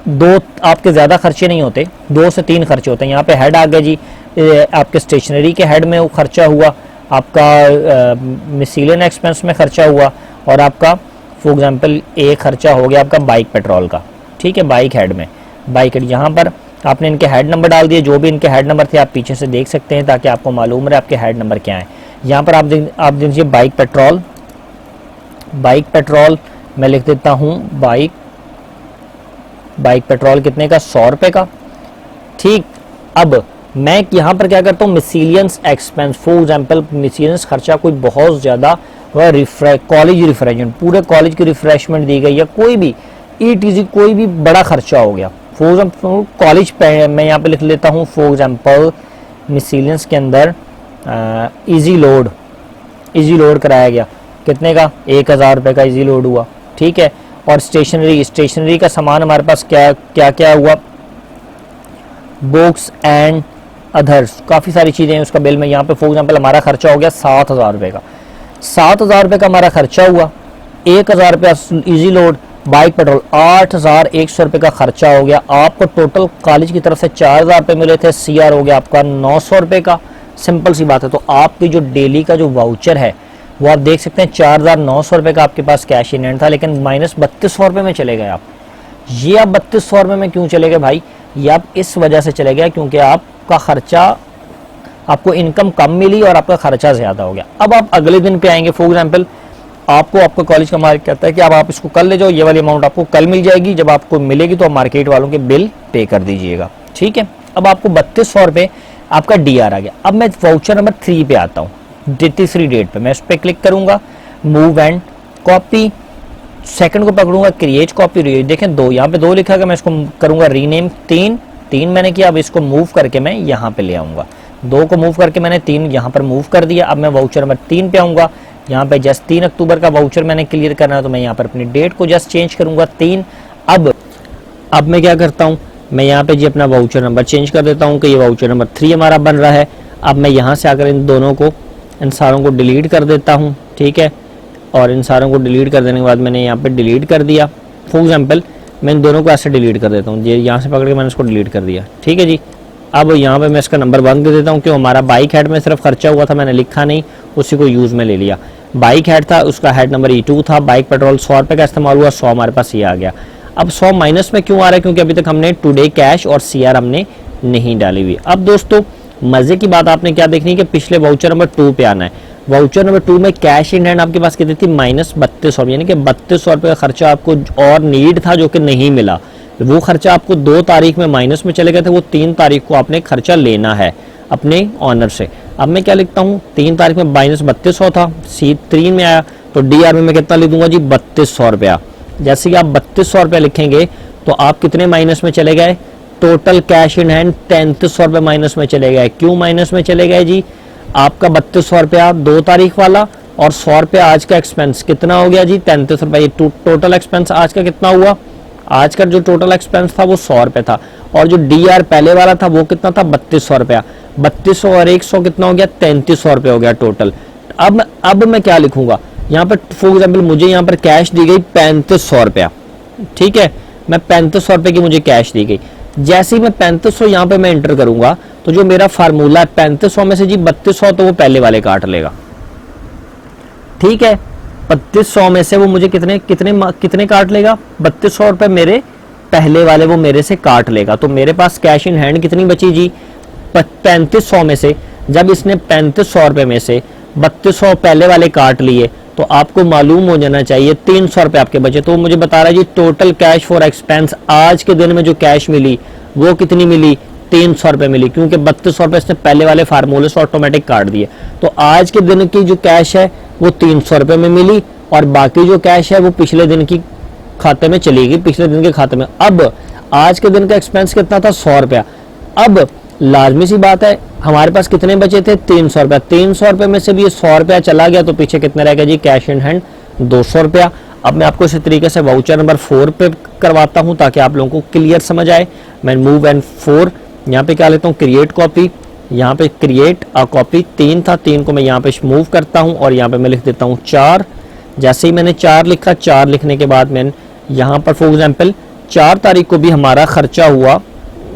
दो आपके ज़्यादा खर्चे नहीं होते, 2 से 3 खर्चे होते हैं। यहाँ पे हेड आ गया जी, आपके स्टेशनरी के हेड में वो खर्चा हुआ, आपका मिसलेनियस एक्सपेंस में खर्चा हुआ, और आपका फॉर एग्जांपल एक खर्चा हो गया आपका बाइक पेट्रोल का, ठीक है, बाइक हेड में, बाइक हेड यहाँ पर आपने इनके हेड नंबर डाल दिए, जो भी इनके हेड नंबर थे आप पीछे से देख सकते हैं ताकि आपको मालूम रहे आपके हेड नंबर क्या है। यहाँ पर आप दीजिए बाइक पेट्रोल मैं लिख देता हूँ, बाइक पेट्रोल कितने का 100 रुपये का, ठीक। अब मैं यहाँ पर क्या करता हूँ, miscellaneous expense, for example miscellaneous खर्चा कोई बहुत ज़्यादा वह कॉलेज रिफ्रेशमेंट, पूरे कॉलेज की रिफ्रेशमेंट दी गई, या कोई भी ETC कोई भी बड़ा खर्चा हो गया, फॉर एग्जाम्पल कॉलेज पे मैं यहाँ पे लिख लेता हूँ, फॉर एग्जाम्पल मिसलेनियस के अंदर इजी लोड कराया गया, कितने का 1,000 रुपये का इजी लोड हुआ, ठीक है। और स्टेशनरी का सामान हमारे पास क्या हुआ, बुक्स एंड अदर्स, काफ़ी सारी चीज़ें हैं, उसका बिल में यहाँ पे फॉर एग्जाम्पल हमारा खर्चा हो गया 7,000 रुपये का, 7,000 रुपये का हमारा खर्चा हुआ, 1,000 रुपया इजी लोड, बाइक पेट्रोल 8,100 रुपये का खर्चा हो गया। आपको टोटल कॉलेज की तरफ से 4,000 रुपये मिले थे, CR हो गया आपका 900 रुपये का, सिंपल सी बात है। तो आपकी जो डेली का जो वाउचर है वो आप देख सकते हैं 4,900 रुपये का आपके पास कैश इन हैंड था, लेकिन माइनस 3,200 रुपये में चले गए आप। ये आप 3,200 रुपये में क्यों चले गए भाई, ये आप इस वजह से चले गए क्योंकि आपका खर्चा, आपको इनकम कम मिली और आपका खर्चा ज़्यादा हो गया। अब आप अगले दिन पे आएंगे, फॉर एग्जांपल आपको आपका कॉलेज का मालिक कहता है कि अब आप इसको कल ले जाओ, ये वाली अमाउंट आपको कल मिल जाएगी, जब आपको मिलेगी तो आप मार्केट वालों के बिल पे कर दीजिएगा, ठीक है। अब आपको 3,200 रुपये आपका DR आ गया। अब मैं वाउचर नंबर 3 पे आता हूँ, तीसरी डेट पे मैं उस पर क्लिक करूंगा, मूव एंड कॉपी, सेकंड को पकड़ूंगा क्रिएट कॉपी, देखें 2 यहाँ पे 2 लिखा है, मैं इसको करूंगा रीनेम, 3 मैंने किया। अब इसको मूव करके मैं यहाँ पे ले आऊंगा, 2 को मूव करके मैंने 3 यहाँ पर मूव कर दिया। अब मैं वाउचर नंबर 3 पे आऊंगा, यहाँ पे जस्ट 3 अक्टूबर का वाउचर मैंने क्लियर करना है, तो मैं यहाँ पर अपनी डेट को जस्ट चेंज करूंगा 3। अब मैं क्या करता हूँ, मैं यहाँ पे जी अपना वाउचर नंबर चेंज कर देता हूँ कि ये वाउचर नंबर 3 हमारा बन रहा है। अब मैं यहाँ से आकर इन सारों को डिलीट कर देता हूँ, ठीक है। और इन सारों को डिलीट कर देने के बाद मैंने यहाँ पे डिलीट कर दिया, फॉर एग्जांपल मैं इन दोनों को ऐसे डिलीट कर देता हूँ, ये यहाँ से पकड़ के मैंने इसको डिलीट कर दिया, ठीक है जी। अब यहाँ पे मैं इसका नंबर बंद कर देता हूँ, क्यों, हमारा बाइक हेड में सिर्फ खर्चा हुआ था, मैंने लिखा नहीं, उसी को यूज़ में ले लिया। बाइक हेड था, उसका हेड नंबर E2 था, बाइक पेट्रोल 100 रुपये का इस्तेमाल हुआ, 100 हमारे पास ये आ गया। अब 100 माइनस में क्यों आ रहा है, क्योंकि अभी तक हमने टुडे कैश और CR हमने नहीं डाली हुई। अब दोस्तों मज़े की बात आपने क्या देखनी है कि पिछले वाउचर नंबर 2 पे आना है। वाउचर नंबर 2 में कैश इन हैंड आपके पास कितनी थी, -3200, यानी कि 3200 रुपये का खर्चा आपको और नीड था जो कि नहीं मिला। वो खर्चा आपको 2 तारीख में माइनस में चले गए थे, वो 3 तारीख को आपने खर्चा लेना है अपने ऑनर से। अब मैं क्या लिखता हूँ, 3 तारीख में -3200 था, C3 में आया, तो DR में मैं कितना लिख दूंगा जी 3200 रुपया। जैसे कि आप 3200 रुपया लिखेंगे तो आप कितने माइनस में चले गए, टोटल कैश इन हैंड 3300 रुपये माइनस में चले गए। क्यों माइनस में चले गए जी, आपका 3200 रुपया 2 तारीख वाला और 100 रुपया आज का एक्सपेंस कितना हो गया जी 33 रुपये। टोटल एक्सपेंस आज का कितना हुआ, आज का जो टोटल एक्सपेंस था वो 100 रुपये था, और जो DR पहले वाला था वो कितना था 3200 रुपया। 3200 और 100 कितना हो गया 3300 रुपये हो गया टोटल। अब मैं क्या लिखूंगा, यहाँ पर फॉर एग्जाम्पल मुझे यहाँ पर कैश दी गई 3500 रुपया, ठीक है, मैं 3500 रुपये की मुझे कैश दी गई। जैसे ही मैं 3500 यहाँ पे मैं एंटर करूंगा तो जो मेरा फार्मूला है 3500 में से जी 3200 तो वो पहले वाले काट लेगा, ठीक है। 3200 में से वो मुझे कितने काट लेगा, 3200 रुपये मेरे पहले वाले वो मेरे से काट लेगा। तो मेरे पास कैश इन हैंड कितनी बची जी 3500 में से। जब इसने 3500 रुपये में से 3200 पहले वाले काट लिए तो आपको मालूम हो जाना चाहिए 300 रुपये आपके बचे। तो मुझे बता रहा है जी टोटल कैश फॉर एक्सपेंस आज के दिन में जो कैश मिली वो कितनी मिली 300 रुपये मिली, क्योंकि 3200 रुपये इसने पहले वाले फार्मूले से ऑटोमेटिक काट दिए। तो आज के दिन की जो कैश है वो 300 रुपये में मिली, और बाकी जो कैश है वो पिछले दिन की खाते में चली गई, पिछले दिन के खाते में। अब आज के दिन का एक्सपेंस कितना था 100 रुपया। अब लाजमी सी बात है हमारे पास कितने बचे थे 300 रुपया। 300 रुपये में से भी ये 100 रुपया चला गया तो पीछे कितना रहेगा जी कैश इन हैंड 200 रुपया। अब मैं आपको इसी तरीके से वाउचर नंबर 4 पे करवाता हूँ ताकि आप लोगों को क्लियर समझ आए। मैं मूव एंड 4 यहाँ पे क्या लेता हूँ क्रिएट कॉपी, यहाँ पे क्रिएट अ कॉपी 3 था, 3 को मैं यहाँ पे मूव करता हूँ और यहाँ पे मैं लिख देता हूँ 4। जैसे ही मैंने 4 लिखा, 4 लिखने के बाद मैं यहाँ पर फॉर एग्जाम्पल 4 तारीख को भी हमारा खर्चा हुआ,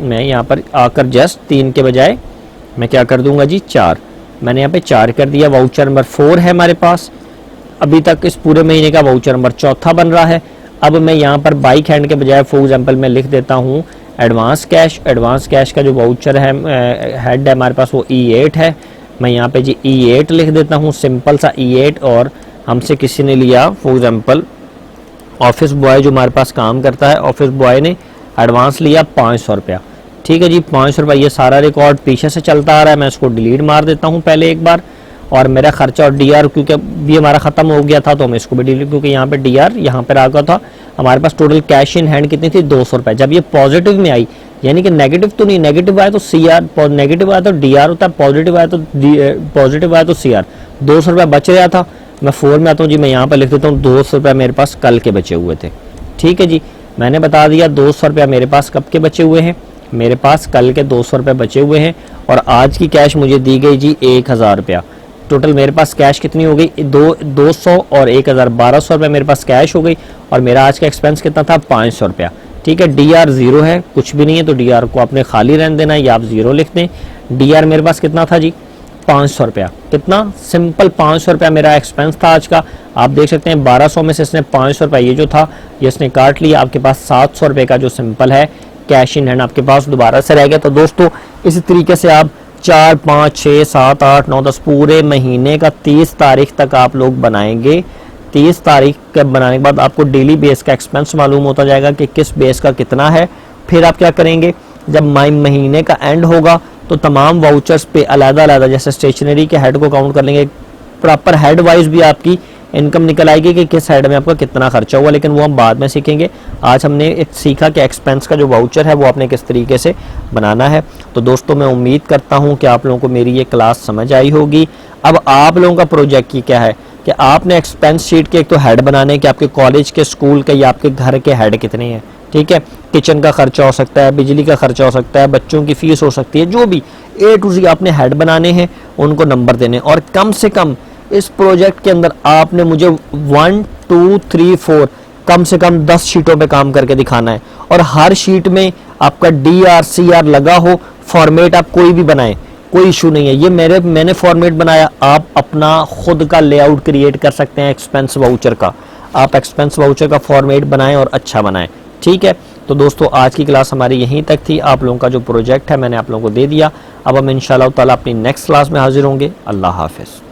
मैं यहाँ पर आकर जस्ट 3 के बजाय मैं क्या कर दूंगा जी 4। मैंने यहाँ पे 4 कर दिया। वाउचर नंबर 4 है हमारे पास। अभी तक इस पूरे महीने का वाउचर नंबर 4था बन रहा है। अब मैं यहाँ पर बाइक हैंड के बजाय फॉर एग्जाम्पल मैं लिख देता हूँ एडवांस कैश। एडवांस कैश का जो वाउचर है हेड है हमारे पास वो E8 है। मैं यहाँ पे जी E8 लिख देता हूँ, सिंपल सा E8। और हमसे किसी ने लिया फॉर एग्जाम्पल ऑफिस बॉय जो हमारे पास काम करता है, ऑफिस बॉय ने एडवांस लिया 500 रुपया। ठीक है जी 500 रुपये। ये सारा रिकॉर्ड पीछे से चलता आ रहा है, मैं इसको डिलीट मार देता हूँ पहले एक बार। और मेरा खर्चा और DR क्योंकि भी हमारा ख़त्म हो गया था तो मैं इसको भी डिलीट, क्योंकि यहाँ पे DR यहाँ पर आ गया था। हमारे पास टोटल कैश इन हैंड कितनी थी 200 रुपये। जब ये पॉजिटिव में आई, यानी कि नेगेटिव तो नहीं, नेगेटिव आया तो CR, नेगेटिव आया तो DR होता है, पॉजिटिव आया तो CR। 200 रुपये बच गया था। मैं 4 में आता हूँ जी, मैं यहाँ पर लिख देता हूँ 200 रुपये मेरे पास कल के बचे हुए थे। ठीक है जी, मैंने बता दिया 200 रुपया मेरे पास कब के बचे हुए हैं, मेरे पास कल के 200 रुपये बचे हुए हैं। और आज की कैश मुझे दी गई जी 1000 रुपया। टोटल मेरे पास कैश कितनी हो गई 200 और 1000 1200 रुपये मेरे पास कैश हो गई। और मेरा आज का एक्सपेंस कितना था 500 रुपया। ठीक है, DR 0 है, कुछ भी नहीं है तो DR को आपने खाली रहने देना है या आप 0 लिख दें। DR मेरे पास कितना था जी 500 रुपया। कितना सिंपल 500 रुपया मेरा एक्सपेंस था आज का। आप देख सकते हैं 1200 में से इसने 500 रुपया ये जो था ये इसने काट लिया। आपके पास 700 रुपये का जो सिंपल है कैश इन हैंड आपके पास दोबारा से रह गया। तो दोस्तों इसी तरीके से आप 4, 5, 6, 7, 8, 9, 10 पूरे महीने का 30 तारीख तक आप लोग बनाएंगे। 30 तारीख के बनाने के बाद आपको डेली बेस का एक्सपेंस मालूम होता जाएगा कि किस बेस का कितना है। फिर आप क्या करेंगे, जब महीने का एंड होगा तो तमाम वाउचर्स पे अलग-अलग, जैसे स्टेशनरी के हेड को काउंट कर लेंगे, प्रॉपर हेड वाइज भी आपकी इनकम निकल आएगी कि किस हेड में आपका कितना खर्चा हुआ, लेकिन वो हम बाद में सीखेंगे। आज हमने एक सीखा कि एक्सपेंस का जो वाउचर है वो आपने किस तरीके से बनाना है। तो दोस्तों मैं उम्मीद करता हूँ कि आप लोगों को मेरी ये क्लास समझ आई होगी। अब आप लोगों का प्रोजेक्ट क्या है कि आपने एक्सपेंस शीट के एक तो हेड बनाने के, आपके कॉलेज के, स्कूल के या आपके घर के हेड कितने हैं। ठीक है, किचन का खर्चा हो सकता है, बिजली का खर्चा हो सकता है, बच्चों की फीस हो सकती है, जो भी A to Z आपने हेड बनाने हैं, उनको नंबर देने। और कम से कम इस प्रोजेक्ट के अंदर आपने मुझे 1, 2, 3, 4 कम से कम 10 शीटों पे काम करके दिखाना है। और हर शीट में आपका DR CR लगा हो। फॉर्मेट आप कोई भी बनाएं, कोई इशू नहीं है। ये मैंने फॉर्मेट बनाया, आप अपना खुद का लेआउट क्रिएट कर सकते हैं एक्सपेंस वाउचर का। आप एक्सपेंस वाउचर का फॉर्मेट बनाएं और अच्छा बनाएं। ठीक है, तो दोस्तों आज की क्लास हमारी यहीं तक थी। आप लोगों का जो प्रोजेक्ट है मैंने आप लोगों को दे दिया। अब हम इंशाल्लाह ताला अपनी नेक्स्ट क्लास में हाजिर होंगे। अल्लाह हाफिज़।